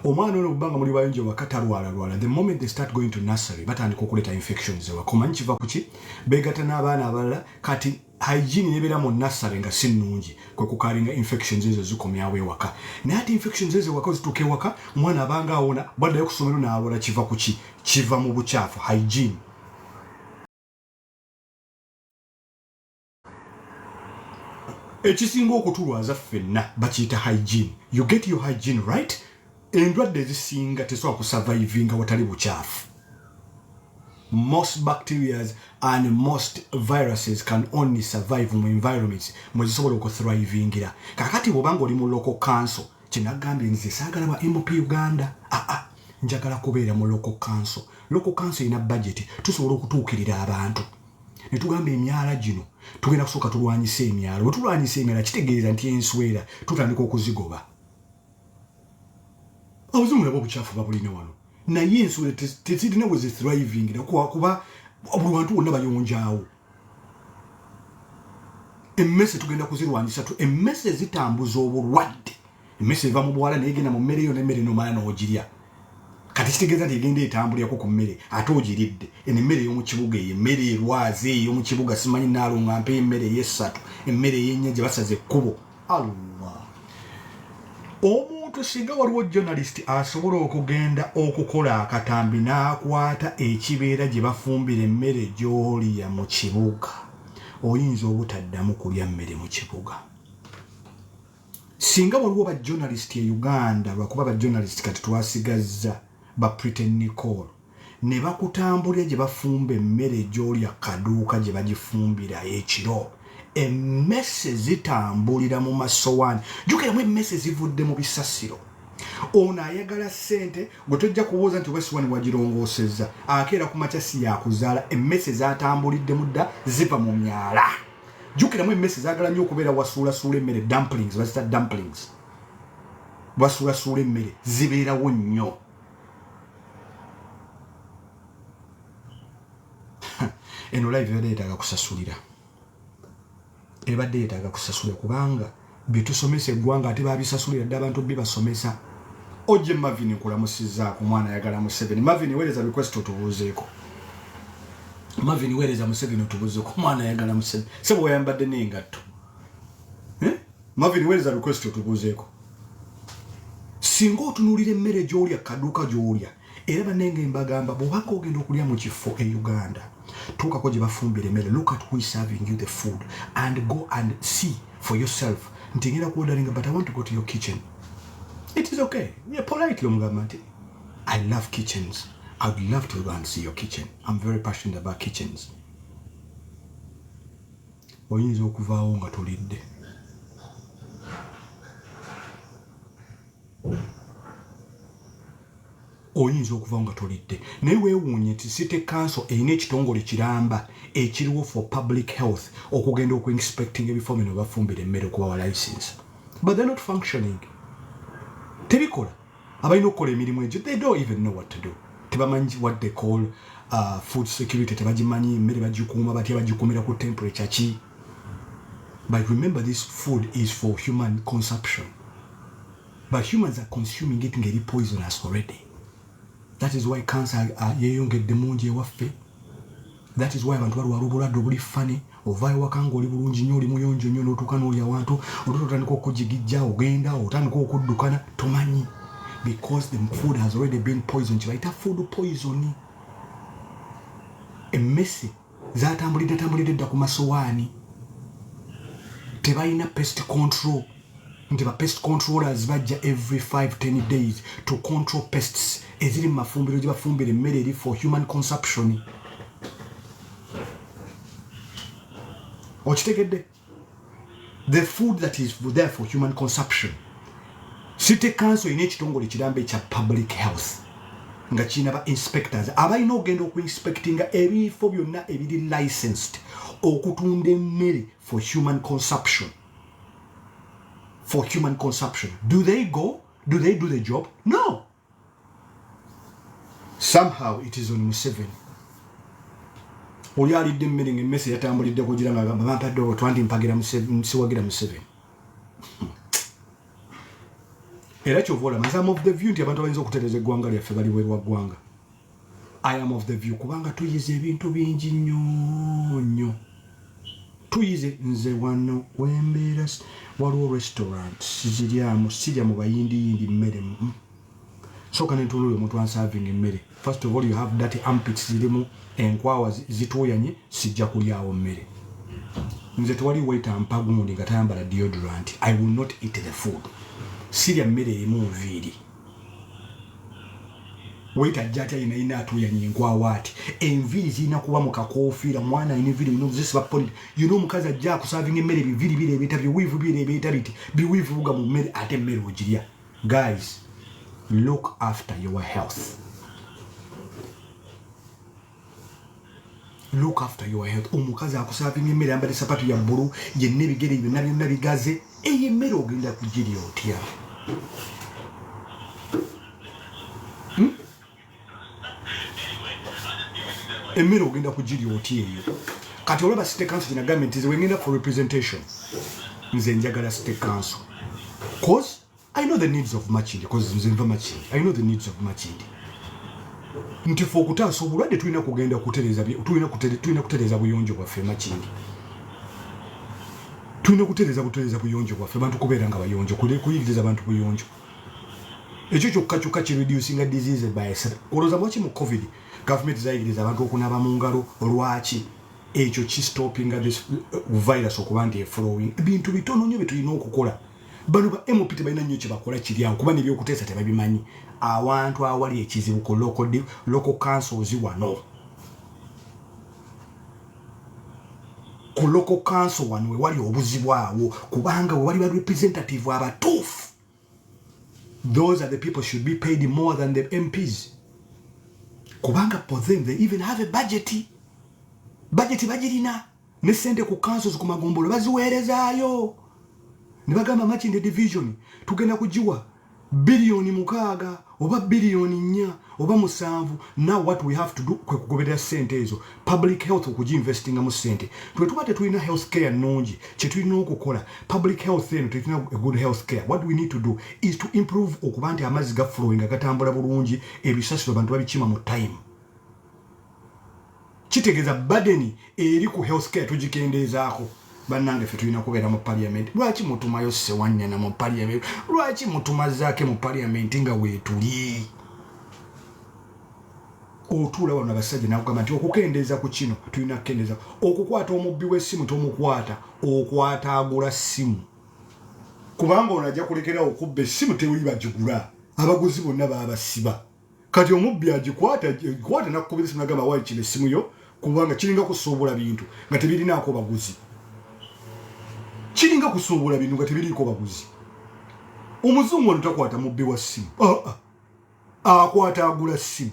Omwana ono obanga muli bayonje waka talwala. The moment they start going to nursery batandika okuleeta infections ewaka. Omanyi kiva kuki? Beegatta n'abaana abalala kati hygiene nebeera mu nursery nga si nnungi kwe kukalinga infections ezo zikomyawo ewaka. Naye ate infections ezo ewaka zituuka ewaka omwana abanga awona baddayo ku ssomero n'awola kiva kuki? Kiva mu bukyafu, hygiene. Ekisinga okutulwaza ffenna bakiyita hygiene. You get your hygiene right, endwadde ezisinga tesobola kusurvivinga watali bukyafu. Most bacteria and most viruses can only survive mu environments mwe zisobola okuthrivingira. Kakati bw'obanga oli mu local council, kinagambye nze saagala ba MP Uganda. Njagala kubeera mu local council. Local council ina budget tusobola okutuukirira abantu. Ne tugamba emyala gino tugenda kusooka tulwanyisa emyala. Bwe tulwanyisa emyala kitegeeza nti enswera tutandika okuzigoba. Abazungu nabo obukyafu babulina wano. Naye enswera tezirina we zithriving kuba buli bantu bonna bayonjaawo. Emmese tugenda kuzirwanyisa emmese zitambuza obulwadde. Emmese eva mu bwala neegenda mu mmere yo n'emmere nomala n'ogirya. Kati kitegeeza nti egenda etambulirako ku mmere ate ogiridde. Emmere ey'omu kibuga eyo emmere erwaze ey'omu kibuga simanyi naalonga mpa emmere ey'essatu emmere ey'ennya gye basaze ekkubo. Allah. Omuntu singa waliwo journalist asobola okugenda okukola akatambi n'akwata ekibeera gye bafumbira emmere gy'olya mu kibuga, oyinza obutaddamu kulya mmere mu kibuga. Singa waliwo ba journalist e Uganda, lwakuba ba journalist kati twasigazza ba pretend Nicole, ne bakutambulira gye bafumba emmere gy'olya kaduuka gye bagifumbira ekiro, emmese zitambulira mu masowaani. Jjukiramu emmese zivudde mu bisasiro. Ono ayagala ssente gwe tojja kubuuza nti wesiwani wagirongoosezza, akeera ku makya si yakuzaala. Emmese zatambulidde mudda ziva mu myala. Jjukiramu emmese zaagala nnyo okubeera wasuulasuula emmere, dumplings, bazita dumplings. Wasuulasuula emmere zibeerawo nnyo. Eno live ebadde yeetaaga kusasulira. Ebadde yeetaaga kusasulira kubanga bye tusomesa eggwanga ate baabisasulira dde abantu bibasomesa. Ojje Marvin nkulamusizzaako mwana ayagala Museveni. Marvin weereza request otubuuzeeko. Marvin weereza Museveni otubuuzeeko mwana ayagala Museveni. Sebo wayambadde n'engatto. Marvin weereza request otubuuzeeko. Singa otunuulira emmere gy'olya kaduuka gy'olya era bannenge mbagamba bw'obanga ogenda okulya mu kifo e Uganda tuukako gye bafumbira emmere, look at who is serving you the food and go and see for yourself nti ngenda kuordaringa but I want to go to your kitchen. It is okay. Yeah, politely omugamba nti I love kitchens. I would love to go and see your kitchen. I'm very passionate about kitchens. Oyinza okuvaawo nga tulidde. Oyinza okuvaawo nga tolidde. Naye weewuunye nti City Council erina ekitongole kiramba ekiriwo for public health okugenda okuinspecting ebifo bino bafumbira emmere okubawa license. But they're not functioning. Tebikola. Abalina okukola emirimu egyo, they don't even know what to do. Tebamanyi what they call food security. Tebagimanyi emmere bagikuuma batya, bagikumira ku temperature ki. But remember, this food is for human consumption. But humans are consuming it ngeri poisonous already. That is why cancer yeyongedde mungi ewaffe. That is why abantu balwala obulwadde obuli fane. Ovaayo waka ng'oli bulungi nnyo, oli muyonjo nnyo n'otuuka n'oli awantu oluusi otandika okugigijja ogenda otandika okuddukana tomanyi. Because the food has already been poisoned. Kibayita food poison. Emmese zatambulidde dda ku masowaani. Tebalina pest control. Nti ba pest controllers bajja every 5-10 days to control pests eziri mu mafumbiro gye bafumbira emmere eri for human consumption. Okitegedde? The food that is there for human consumption. City Council ine ekitongole kirambe ekya public health nga kirina ba inspectors abalina okugenda okuinspectinga ebifo byonna ebiri licensed okutunda emmere for human consumption. for human consumption. Do they go? Do they do the job? No. Somehow it is on Museveni. Oli alidde mmere ng'emmese yatambulidde kugira nga agamba bampadde twandi mpagira siwagira Museveni. Era kyovola I am of the view nti abantu abayinza okutereeza eggwanga lyaffe bali bwerwa ggwanga. I am of the view kubanga tuyize ebintu bingi nnyo. Tuyize nze wano wembeera waliwo restaurant ziryamu sirya mu bayindiyindi mmere. So can you omuntu ansaving emmere. First of all you have that armpits zirimu enkwawa zituuyanye sijja kulyawo mmere. Nze tewali waiter ampa gundi nga tayambala deodorant. I will not eat the food. Sirya mmere erimu nviiri. Waiter jata ina atuyanye enkwawa ati enviiri zirina kuba mu kakoofiira mwana ayina enviiri bino zisiba poli. You know mukazi ajja akusavinga emmere biviiri bireebeeta biwiivu bireebeeta biti biwiivu buga mu mmere ate emmere ogirya. Guys, look after your health. Look after your health. Omukazi akusavinga emmere ambale sapatu ya bbulu yenna ebigere byonna bigaze eyo emmere ogenda kugirya otya? Emmere ogenda kugirya otya eyo? Kati olaba State Council gina government is wengenda for representation. Nze njagala State Council. Cause I know the needs of Machindi. Because nze nva Machindi. I know the needs of Machindi. Nti fo okutaasa obulwadde tulina kugenda tulina kutereeza buyonjo bwaffe Machindi. Tulina kutereeza buyonjo bwaffe abantu kubeera nga bayonjo kuyigiriza abantu buyonjo. Ekyo kyokka kireducinga disease by olowooza lwaki mu COVID government zayigiriza abantu okunaaba mu ngalo lwaki ekyo stopping this virus okuba nti eflowing. Bintu bitono nnyo bye tulina okukola. Bano ba MOP tebalina nnyo kye bakola kiri awo kuba n'ebyokuteesa tebabimanyi. Awantu awali ekizibu ku local councils wano. Ku local council wano we wali obuzibu awo kubanga we wali ba representative abatuufu. Those are the people should be paid more than the MPs. Kubanga for them they even have a budget. Budget bagirina. Ne sente ku councils ku magombolo baziweerezaayo. Ne bagamba Machindi division tugenda kujiwa bilioni 6 oba bilioni 4 oba 7. Now what we have to do kwe kugoberera sente ezo public health okuginvestinga mu sente. Twetubate tulina health care nungi kye tulina okukola public health eno tulina a good health care. What we need to do is to improve okuba nti amazzi ga flowing agatambula bulungi ebisasiro abantu babikima mu time. Kitegeeza burden eri ku health care tugikendeezaako. Bannange ffe tulina kubeera mu parliament. Lwaki mutumayo Ssewanyana mu parliament? Lwaki mutumazaake mu parliament nga weetuli? Otuula wano abasajja nakugamba nti okukendeeza ku kino tulina kukendeeza. Okukwata omubbi w'essimu tomukwata, okwata agula ssimu. Kubanga ono ajja kulekera okubba essimu tewuli bagigula. Abaguzi bonna babasiba. Kati omubbi agikwata nakukubira essimu nagamba wayi kino essimu yo kubanga kiringa kusuubula bintu nga tebirinaako baguzi. Kiringa kusuubula bintu nga tebiriiko baguzi. Omuzungu ono takwata mubbi wa ssimu. Akwata agula ssimu.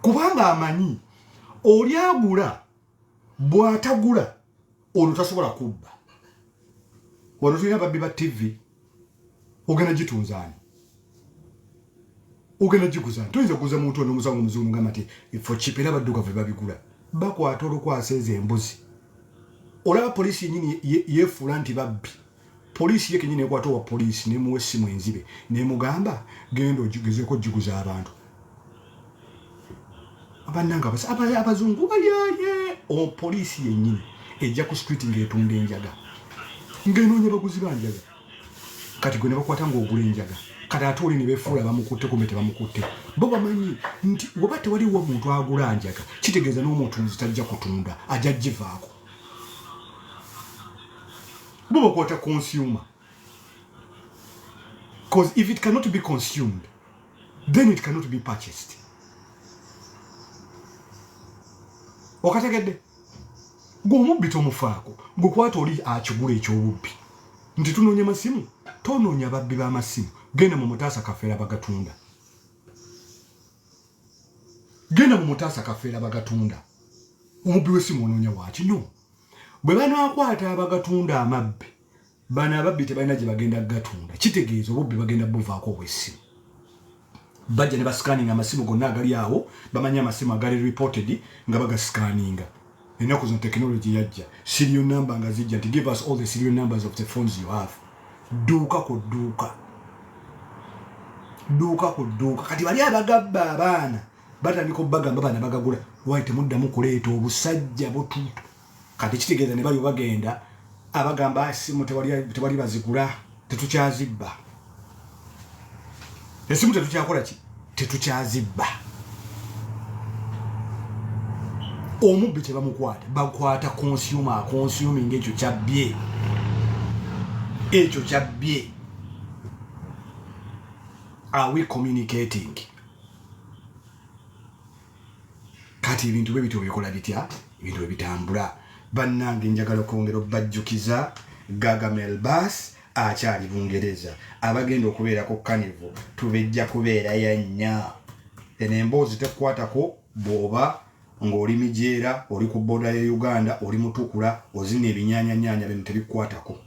Kubanga amanyi oli agula bw'atagula ono tasobola kubba. Wano tulina babbi ba TV ogenda gitunzaani. Ogenda giguzaani. Toyinza kuguza muntu ono omusango omuzungu ngamba nti for cheap era baddugavu babigula. Bakwata olukwasa ezo embuzi. Olaba poliisi yennyini yeefuula nti babbi. Poliisi ye kennyini ekwata owa poliisi nemuwa essimu enzibe nemugamba genda ogigezeeko giguza abantu. Abannanga abazungu balyaye. O poliisi yennyini ejja ku street ng'etunda enjaga. Ng'enoonya baguzi banjaga. Kati gwe ne bakwata ng'ogula enjaga. Kati ate oli ne beefuula bamukutte kumbe tebamukutte. Bo bamanyi nti oba tewaliwo muntu agula njaga kitegeeza n'omutunzi tajja kutunda ajja givaako. Bo bakwata consumer. Because if it cannot be consumed, then it cannot be purchased. Okategedde? Gw'omubbi tomufaako. Gwekwata oli akigula eky'obubbi. Nti tunoonya masimu? Tonoonya babbi b'amasimu. Genda mu mutaasa kafeera bagatunda. Genda mu mutaasa kafeera bagatunda. Omubbi w'essimu onoonya waaki? No. Bwe banaakwata abagatunda amabbi bana ababbi tebalina gye bagenda gatunda kitegeeza obubbi bagenda buvaako obw'essimu bajja ne bascanning amasimu gonna agali awo bamanya amasimu agali reported nga bagascanninga ennaku zino technology yajja serial number nga zijja nti give us all the serial numbers of the phones you have duuka ku dduuka kati bali abagabba abaana batandika obbagamba baana bagagula lwaki temuddamu kuleeta obusajja butuutu kati kitegeeza ne bali bagenda abagamba simu tewali bazigula tetukyazibba esimu tetukyakola ki tetukyazibba omubbi tebamukwata bakwata consuming ekyo kyabbye are we communicating kati ebintu bwe bityo bikola bitya ebintu bwe bitambula bannange njagala okwongera obajjukiza Gaga Melbas akyali Bungereza abagenda okubeerako Carnival tubejja kubeera yannya eno emboozi tekukwatako bw'oba ng'oli mijeera oli ku booda ya Uganda oli mutukula ozina ebinyaanyanyanya bino tebikukwatako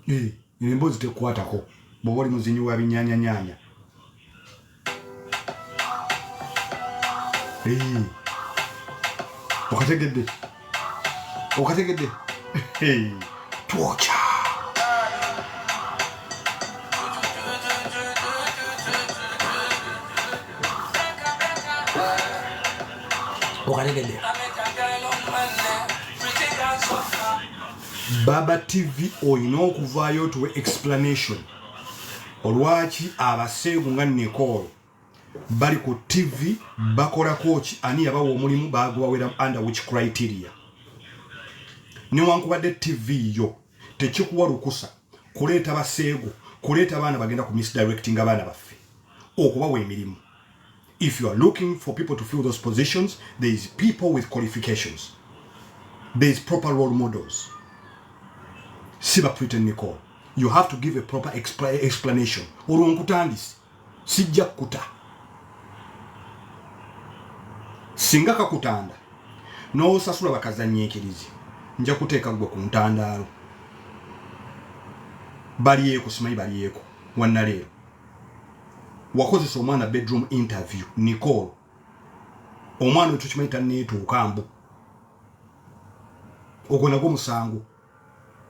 eno emboozi tekukwatako bw'oba oli muzinyi wa binyaanyanyanya okategedde twocha okategedde Baba TV oyina okuvaayo tuwe explanation olwaki abaseegu nga Nicole bali ku TV bakolako ki ani yabawa omulimu bagwawera under which criteria newankubadde TV yo tekikuwa lukusa kuleeta baseegu kuleeta abaana bagenda ku misdirecting abaana baffe okubawa emirimu. If you are looking for people to fill those positions, there is people with qualifications, there is proper role models. Siba pretend Nicole, you have to give a proper explanation. Olwonkutandisi sijja kukuta singa kakutanda n'osasula bakazanyiikirizi nja kuteeka gwe ku ntandaalo baliyeeko simanyi baliyeeko wannaleero wakozesa omwana bedroom interview Nicole omwana wetu kimanyi tanneetuuka mbu ogwo nagwo musango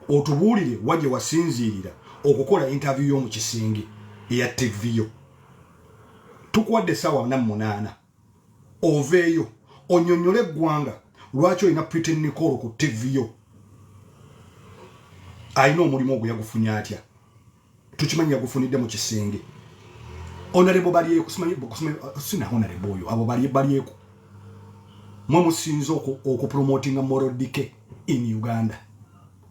otubuulire wajje wasinziirira okukola interview y'omu kisenge eya TV yo tukuwadde essaawa 8 oveeyo onyonyole eggwanga lwaki olina pretend Nicole ku TV yo alina omulimu ogwo yagufunye atya tukimanyi yagufunidde mu kisenge honorable baliyeeko sina honorable oyo abo baliyeeko mwe musinze okupromotinga moral decay in Uganda.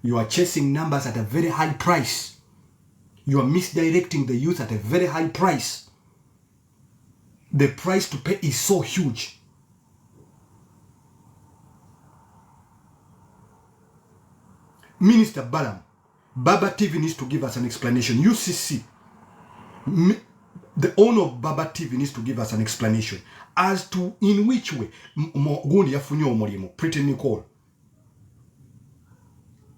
You are chasing numbers at a very high price. You are misdirecting the youth at a very high price. The price to pay is so huge. Minister Balam, Baba TV needs to give us an explanation. UCC, the owner of Baba TV needs to give us an explanation as to in which way Gundi yafunye omulimo Pretty Nicole.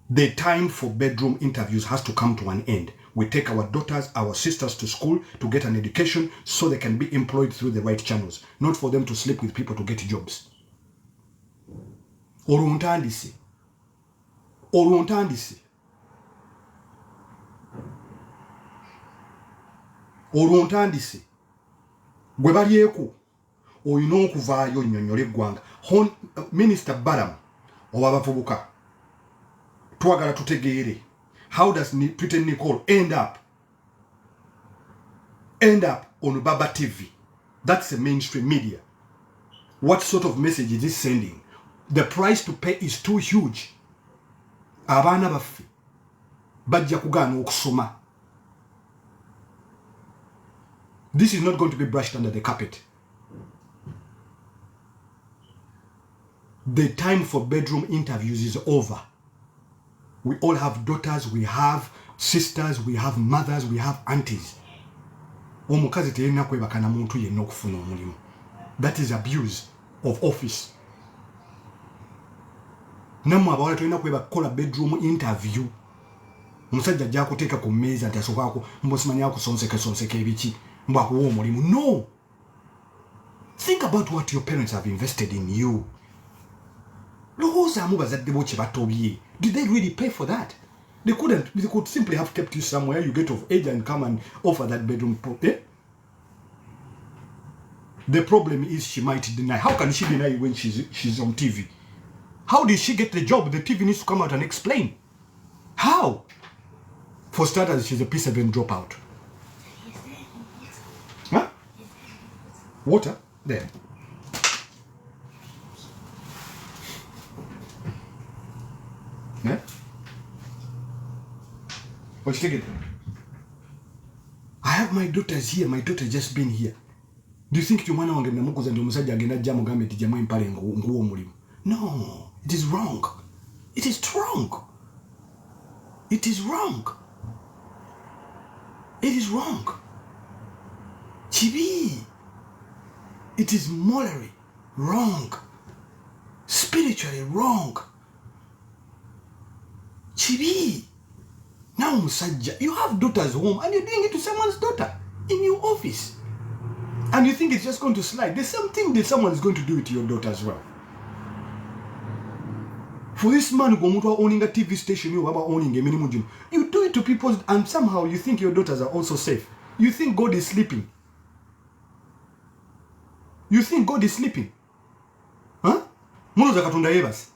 The time for bedroom interviews has to come to an end. We take our daughters, our sisters to school to get an education so they can be employed through the right channels, not for them to sleep with people to get jobs. Oluntandisi. Gwe balyeeko oyina okuvaayo nnyonnyole eggwanga. Minister Balam oba abavubuka twagala tutegeere, how does Pretend Nicole end up on Baba TV? That's a mainstream media. What sort of message is this sending? The price to pay is too huge. Abaana baffe bajja kugaana okusoma. This is not going to be brushed under the carpet. The time for bedroom interviews is over. We all have daughters, we have sisters, we have mothers, we have aunties. Omukazi teyina kwebaka na muntu yenna okufuna omulimu. That is abuse of office. namwe abawala tulina kweba kukola bedroom interview omusajja ajja kuteeka ku mmeeza nti asookako mbosimanyi akusonseka ebiki mbw akuwa omulimu. No, think about what your parents have invested in you. Lowoozaamu bazadde bo kye batobye. Did they really pay for that? They could simply have kept you somewhere, you get of age and come and offer that bedroom. The problem is she might deny. How can she deny when she's on TV? How did she get the job? The TV needs to come out and explain. How? For starters, she's a P7 dropout. Huh? Water? There. Yeah? What's you taking? I have my daughters here. My daughter just been here. Do you think you mwana wange namukuza ndio musajja agenda jja mugambe ati jamaa impale nguo mulimu? No, it is wrong. It is wrong. It is wrong. It is wrong. Chibi. It is morally wrong. Spiritually wrong. Chibi. Now musajja, you have daughters home and you're doing it to someone's daughter in your office. And you think it's just going to slide. There's something that someone is going to do it to your daughter as well. For this man who owning a TV station, you are owning a minimum gym. You do it to people and somehow you think your daughters are also safe. You think God is sleeping. You think God is sleeping. Huh? Munoza katunda yebas.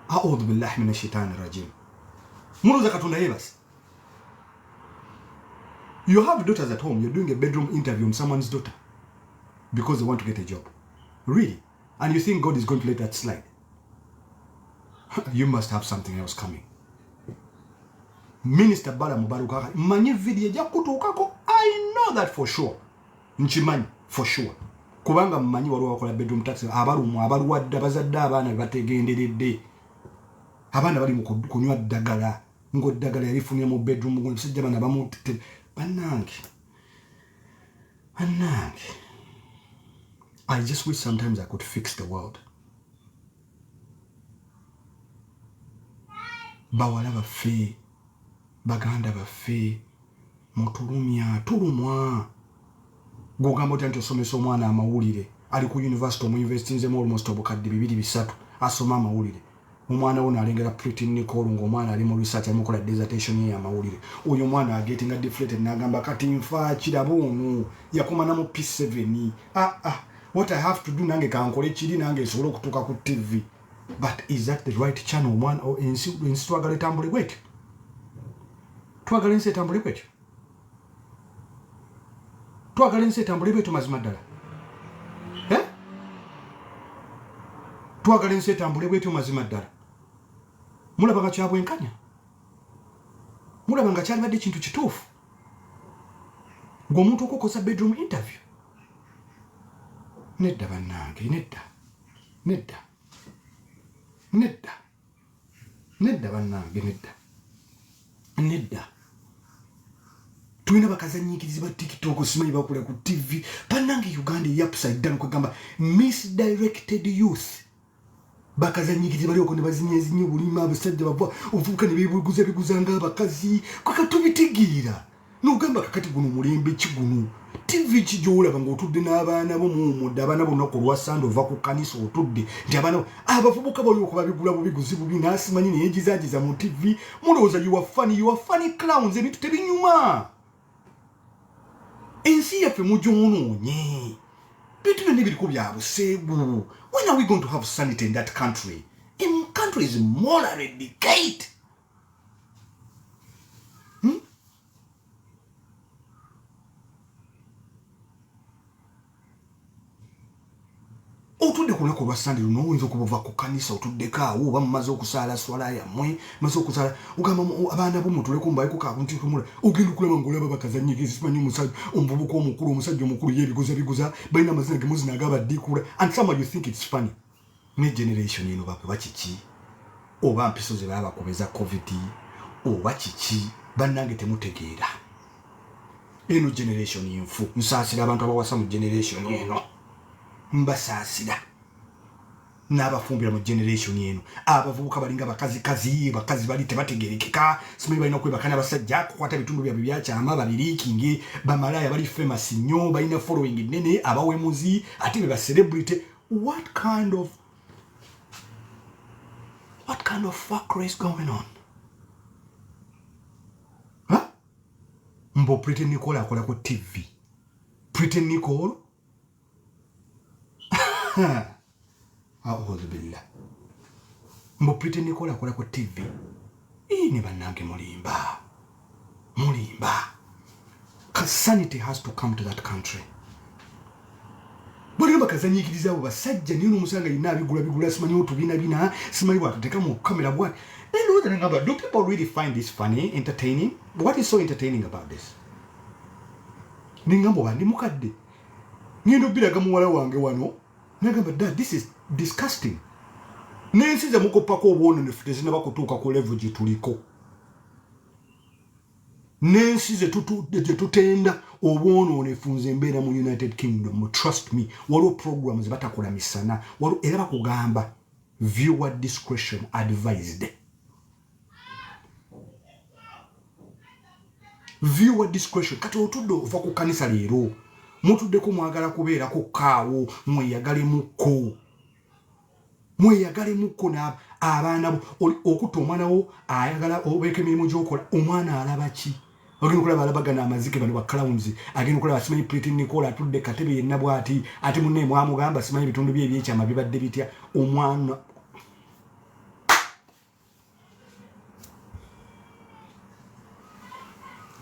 A'udhu billahi minash shaitani rajim. Munoza katunda yebas. You have daughters at home, you're doing a bedroom interview on someone's daughter because they want to get a job. Really? And you think God is going to let that slide? You must have something else coming. Minister Bala Mubaruka, manye video jakutukako, I know that for sure. Nchimanyi, for sure. Kubanga mmanyi waruwa wakola bedroom taxi, abaru wadda bazadda abana bategenderedde. Abana bali kunywa ddagala, ngo ddagala yalifunira mu bedroom, ngo musajja bana bamutete. Banange. I just wish sometimes I could fix the world. Bawala baffe, baganda baffe, mutulumya, tulumwa. Gogamba nti osomesa omwana amawulire. Ali ku university omuinvestinzemu almost obukadde 2-3 asoma amawulire. Omwana wona alengera pretty Nicole ng'omwana ali mu research amukola dissertation ye amawulire. Oyo mwana agetinga deflated n'agamba kati nfa kirabo ono yakoma na mu P7. What I have to do nange kankole kiri nange esobola okutuuka ku TV. But is that the right channel one or in twagala etambule bwetyo? Twagala ensi etambule bwetyo? Twagala ensi etambule bwetyo mazima ddala? Twagala ensi etambule bwetyo mazima ddala? Mulaba nga kyabwenkanya? Mulaba nga kyalibadde kintu kituufu? Ng'omuntu okukosa bedroom interview? Nedda bannange, nedda bannange, nedda. Tulina bakazanyiikirizi ba TikTok simanyi bakola ku TV. Bannange Uganda eri upside down kwegamba misdirected youth. Bakazanyiikirizi bali okwo ne bazinyezinye obulima abasajja bava ovubuka ne beebuguza ng'abakazi kweka tubitegeera. N'ogamba kakati guno mulembe kiguno. TV kijoolaba ng'otudde n'abaana bo muumudde abaana bonna ku lwasande ova ku kkanisa otudde nti abaana abavubuka bali okuba bigula bubiguzi bubi n'asimanyi neyegizagiza mu TV. Mulowooza you are funny clowns, ebintu tebinyuma. Ensi yaffe mugyonoonye. Bintu byonna ebiriko bya buseegu. When are we going to have sanity in that country? In country is morally decayed. Otudde ku lunaku lwa Sande luno oyinza okuva ku kkanisa otuddeko awo oba mumaze okusaala swala yammwe maze okusaala ogamba abaana bo mutuleko mbaye ku kabuntu kumula ogenda okulaba ng'olaba bakazanyiikirizi simanyi omusajja omuvubuka omukulu omusajja omukulu yeebiguza balina amazina gemuzina agabaddiikula and some you think it's funny. Ne generation eno bakuba kiki oba mpiso ze baba bakubeza covid oba kiki bannange temutegeera. Eno generation yenfu nsaasira abantu abawasa mu generation eno. Mbasaasira. n'abafumbira mu generation eno abavubuka balinga bakazi bali tebategerekeka simanyi balina okwebakana abasajja kukwata ebitundu byabwe byakyama babiriikinge bamalaya bali famous nnyo balina following nene abawemuzi ate be bacelebrity what kind of fuckery is going on? Huh? Mbo Pretend Nicole akola ku TV. Pretend Nicole? A'udhu billah. Mbo Pretend Nicole akola ku TV. Ni bannange mulimba. Sanity has to come to that country. Bwali bakazanyikiriza abo basajja nino omusanga yina bigula simanyi otubina simanyi watuteka mu kamera bwani. Then what the thing about, do people really find this funny, entertaining? What is so entertaining about this? Ningambo bandi mukadde. Ngendo biraga muwala wange wano. Nagamba dad, this is disgusting. Nensi za mukopako obwono nefute zinaba kutuuka ku level gye tuliko. Nensi ze tutenda obwono nefunze mbeera mu United Kingdom. Trust me. Waliwo programs batakola misana. Waliwo era bakugamba viewer discretion advised. Viewer discretion. Kati otudde ova ku kanisa leero. Mutuddeko mwagala kubeera ku kaawo mweyagale mukko n'abaana okutta omwana wo ayagala obeeka emirimu gy'okola omwana alaba ki? Agenda okulaba alabagana amazike bano bakalawunzi agenda okulaba simanyi Pretend Nicole atudde katebe yenna bw'ati ate munne mwamugamba simanyi ebitundu bye ebyekyama bibadde bitya omwana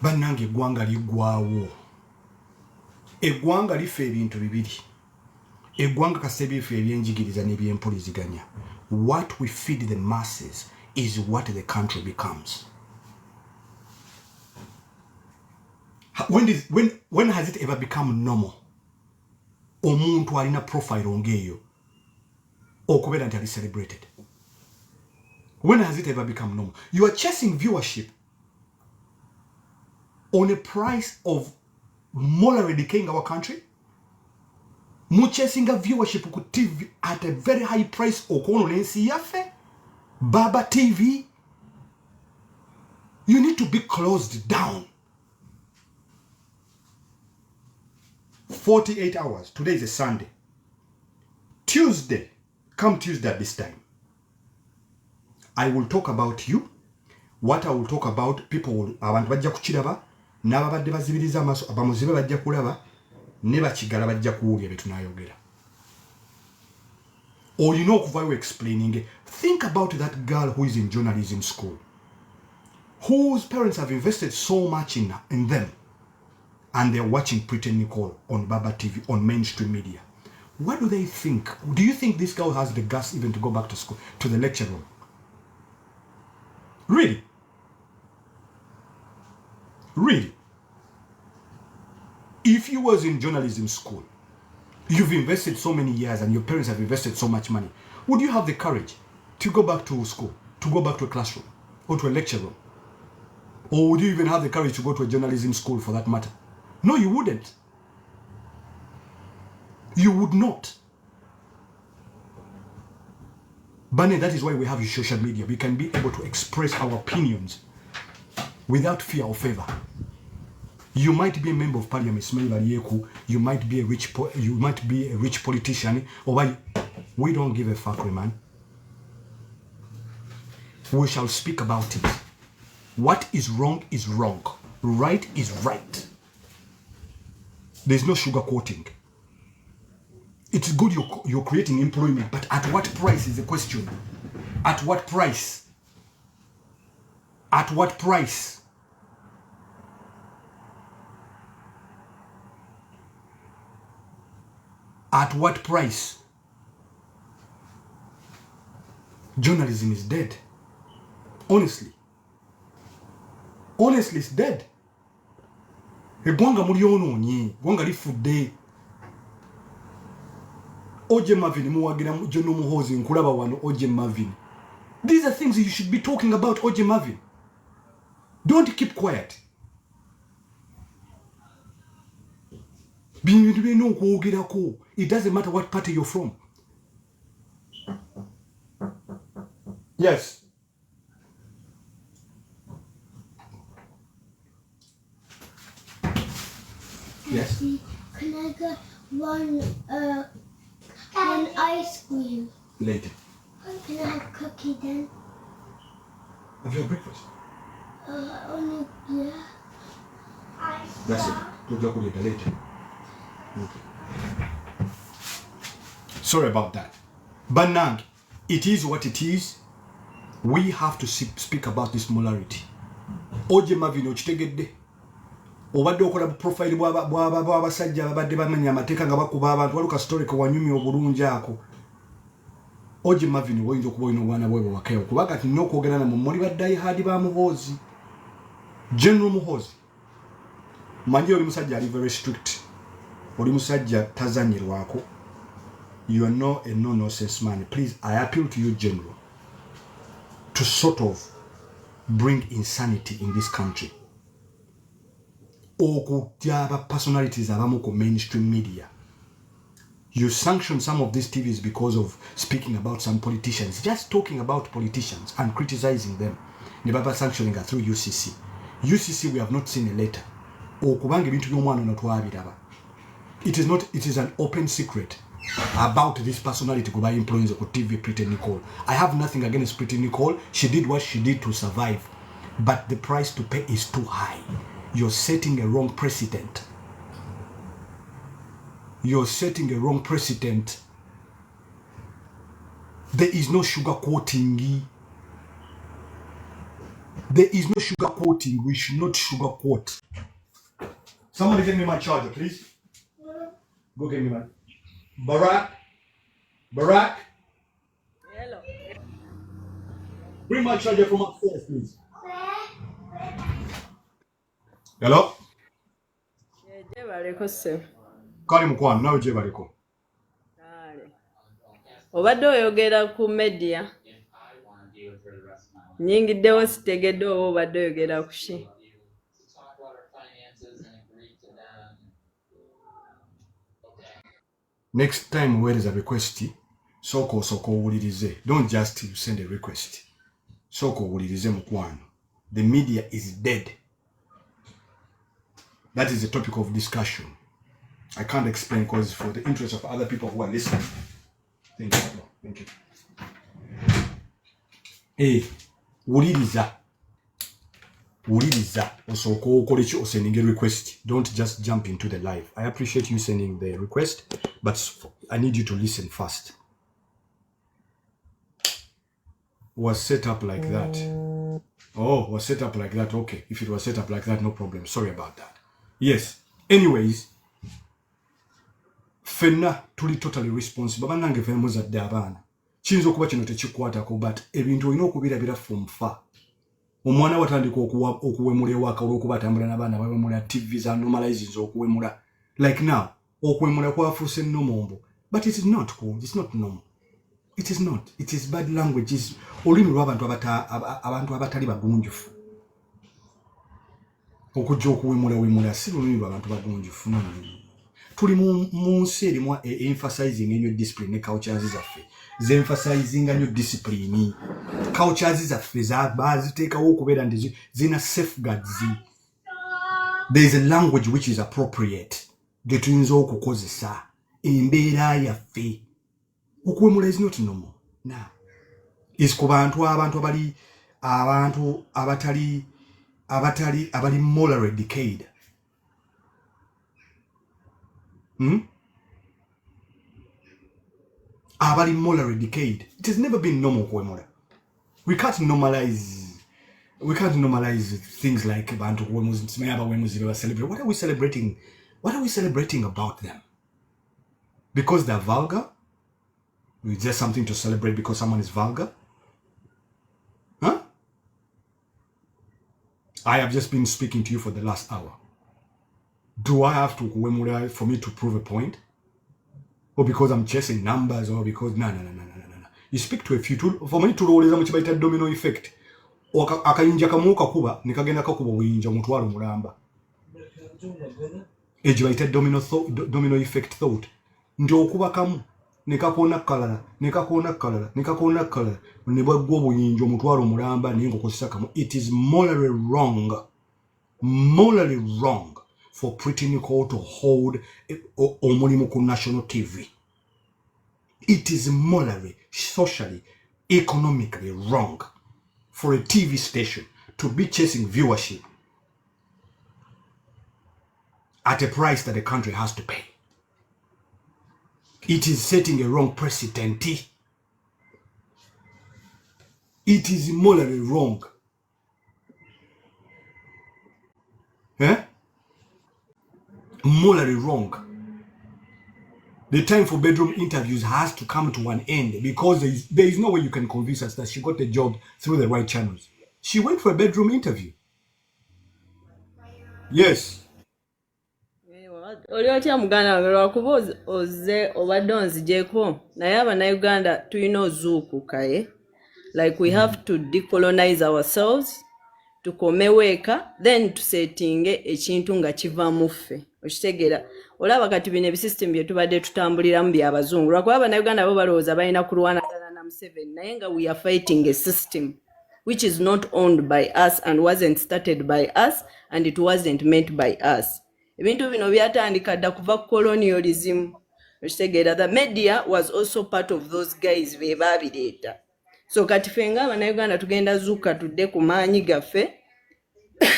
bannange eggwanga liggwawo. Eggwanga lifa ebintu bibiri. Eggwanga kasebe lifa ebyenjigiriza n'ebyempuliziganya. What we feed the masses is what the country becomes. When has it ever become normal? Omuntu alina profile ongeyo okubeera nti ali celebrated. When has it ever become normal? You are chasing viewership on a price of morally decaying our country. Chasing a viewership ku TV at a very high price okono nensi yafe. Baba TV. You need to be closed down. 48 hours. Today is a Sunday. Tuesday. Come Tuesday at this time. I will talk about you. What I will talk about, people will abantu bajja kuchiraba n'ababadde bazibiriza amaso abamuzibe bajja kulaba ne bakigala bajja kuwulya betunayogera. Or you know okuva explaining. Think about that girl who is in journalism school, whose parents have invested so much in them, and they're watching Pretend Nicole on Baba TV, on mainstream media. What do they think? Do you think this girl has the guts even to go back to school, to the lecture room? Really? Really? If you was in journalism school, you've invested so many years and your parents have invested so much money, would you have the courage to go back to school, to go back to a classroom or to a lecture room? Or would you even have the courage to go to a journalism school for that matter? No, you wouldn't. You would not. But that is why we have social media. We can be able to express our opinions without fear or favor. You might be a member of parliament, you might be a rich politician, or we don't give a fuck, man. We shall speak about it. What is wrong is wrong. Right is right. There's no sugarcoating. It's good you're creating employment, but at what price is the question? At what price? At what price? At what price? Journalism is dead. Honestly. Honestly, it's dead. Egwanga muri ononye, gwanga lifudde. Oje Marvin muwagira jono muhozi nkulaba wano Oje Marvin. These are things you should be talking about, Oje Marvin. Don't keep quiet. It doesn't matter what party you're from. Yes. Yes. Can I get one ice cream? Later. Can I have cookie then? Have you had breakfast? Only yeah. That's it. We'll talk later. Okay. Sorry about that. But now, it is what it is. We have to speak about this molarity. Oje mavino chitegedde. Obadde okola profile bw'abasajja abadde bamenya amateeka nga bakuba abantu waluka story ko wanyumya obulungi ako. Oje mavino woyinza okuba olina obwana bwe bwakeo kuba kati nnyo okwogera namwe muli baddayi hadi ba Muhoozi. General Muhoozi. Manyi oli musajja ali very strict. Oli musajja tazanyirwako. You are not a no-nonsense man. Please, I appeal to you, General, to sort of bring insanity in this country. Okutya personalities abamu ku mainstream media. You sanction some of these TVs because of speaking about some politicians, just talking about politicians and criticizing them. Nebaba sanctioning through UCC. UCC, we have not seen a letter. Okubanga ebintu by'omwana notwabiraba. It is an open secret about this personality go by employees of TV Pretty Nicole. I have nothing against Pretty Nicole. She did what she did to survive. But the price to pay is too high. You're setting a wrong precedent. You're setting a wrong precedent. There is no sugarcoating. There is no sugarcoating. We should not sugarcoat. Somebody get me my charger, please. Go get me my... Barack. Hello. Bring my charger from upstairs, please. Hello? Kali mukwano nawe gye baliko. Obadde oyogera ku media. Nyingiddewo sitegedde oba obadde oyogera ku ki. Next time where is a request, soko owulirize. Don't just send a request. Soko owulirize mukwano. The media is dead. That is the topic of discussion. I can't explain because for the interest of other people who are listening. Thank you. Hey, wuliriza. Osoko okolechi sending a request. Don't just jump into the live. I appreciate you sending the request, but I need you to listen first. Was set up like that. Oh, was set up like that. Okay, if it was set up like that, no problem. Sorry about that. Yes. Anyways, fenna tuli totally responsible. Banange fenna zadde abaana. Kiyinza okuba kino tekikwatako, but ebintu olina okubirabira from far. Omwana watandika okuwemula ewaka olw'okuba atambula n'abaana bawemula TV za normalizing okuwemula. Like now, okuwemula kwafuuse nnomombo. But it is not cool. It's not normal. It is not. It is bad language. Olulimi lw'abantu abatali bagunjufu. Okujja okuwemula si lulimi lw'abantu bagunjufu. No. Tuli mu nsi erimu emphasizing ennyo discipline ne cultures zaffe. Emphasizing nnyo discipline. Cultures zaffe baziteekawo okubeera nti zina safeguards. There is a language which is appropriate. Ge tuyinza okukozesa embeera yaffe. Okuwemula is not normal. Now, is ku bantu abatali morally decayed. Abali morally decayed. It has never been normal kuwemula. We can't normalize things like bantu kuwemuzi celebrate. What are we celebrating? What are we celebrating about them? Because they're vulgar? Is there something to celebrate because someone is vulgar? Huh? I have just been speaking to you for the last hour. Do I have to kuwemula for me to prove a point? Or because I'm chasing numbers, or because no. You speak to a few. For me to roll is much better domino effect. Or akayinja kamuka kuba nikagenda kakuba buyinja mutwalo mulamba. Educated domino effect thought. Ndio kuba kamu nekakona kalala ne bagwa obuyinjo omutwalo mulamba naye ng'okozesa it is morally wrong for Pretty Nicole to hold omulimu ku national TV. It is morally, socially, economically wrong for a TV station to be chasing viewership at a price that the country has to pay. It is setting a wrong precedent. It is morally wrong. Morally wrong. The time for bedroom interviews has to come to an end because there is no way you can convince us that she got the job through the right channels. She went for a bedroom interview. Yes. Oli otya muganda lwakuba oze obadde onzigyeko naye Abannayuganda tulina ozuukuka like we have to decolonize ourselves tukomeweeka then tusetinge ekintu nga kiva mu ffe okitegeera olaba kati bino ebisystem bye tubadde tutambuliramu by'abazungu lwakuba Abannayuganda bo balowooza balina kulwanagana na Museveni naye nga we are fighting a system which is not owned by us and wasn't started by us and it wasn't meant by us. Ebintu bino byatandika dda kuva colonialism. The media was also part of those guys be babireeta. So kati fenga Abannayuganda tugenda zuuka tudde ku maanyi gaffe.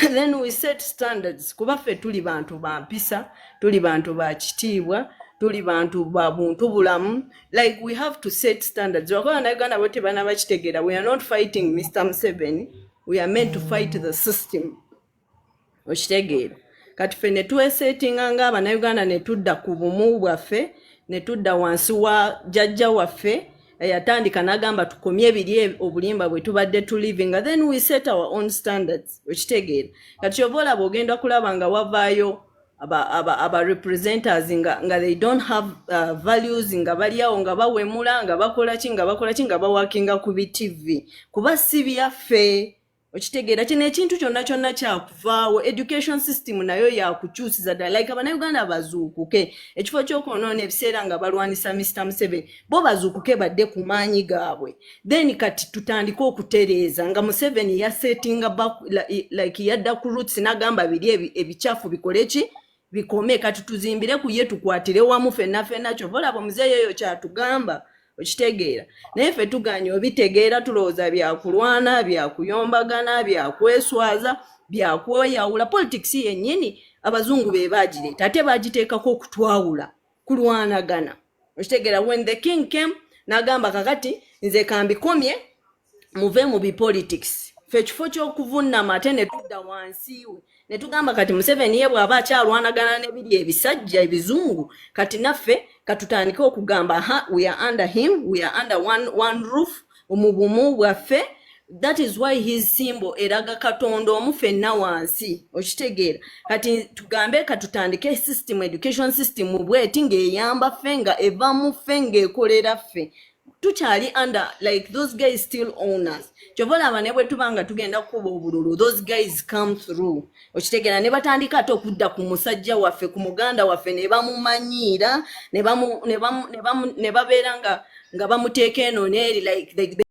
Then we set standards. Kuba ffe tuli bantu ba mpisa, tuli bantu ba kitiibwa, tuli bantu ba buntu bulamu. Like we have to set standards. Lwakuba Abannayuganda bo tebana bakitegeera. We are not fighting Mr. Museveni. We are meant to fight the system. Okitegeera. Kati ffe ne twesetinga nga Abannayuganda ne tudda ku bumu bwaffe ne tudda wansi wa jjajja waffe yatandika n'agamba tukomye ebiri obulimba bwe tubadde tulivinga then we set our own standards okitegeera kati oba olaba ogenda kulaba nga wavaayo aba representers nga they don't have values nga bali awo nga bawemula nga bakola ki nga bawakinga ku BTV kuba si byaffe okitegeera kino ekintu kyonna kyakuvaawo education system nayo yakukyusiza ddala like Abannayuganda bazuukuke ekifo ky'okwonoona ebiseera nga balwanisa Mr. Museveni bo bazuukuke badde ku maanyi gaabwe then kati tutandike okutereeza nga Museveni yasetinga like yadda ku roots n'agamba biri ebikyafu bikole ki bikome kati tuzimbire ku ye tukwatire wamu ffenna kyova olaba muzeeyo eyo kyatugamba okitegeera naye ffe tuganye obitegeera tulowooza byakulwana byakuyombagana byakweswaza byakweyawula politics yennyini abazungu be baagireeta ate baagiteekako okutwawula kulwanagana okitegeera when the king came n'agamba kakati nze kambikomye muve mu bipolitics ffe ekifo ky'okuvunnama ate ne tudda wansi we ne tugamba kati Museveni ye bw'aba akyalwanagana n'ebiri ebisajja ebizungu kati naffe katutandike okugamba we are under him we are under one roof omubumu bwaffe that is why his symbol eraga katonda omu ffenna wansi okitegeera kati tugambe katutandike system education system bweti ng'eyamba ffe nga eva mu ffe ng'ekolera ffe tukyali under like those guys still owners kyovola abane bwe tubanga tugenda kuba obululu those guys come through okitegeera ne batandika ate okudda ku musajja waffe ku muganda waffe ne bamumanyiira ne babeera nga bamuteeka eno neeri like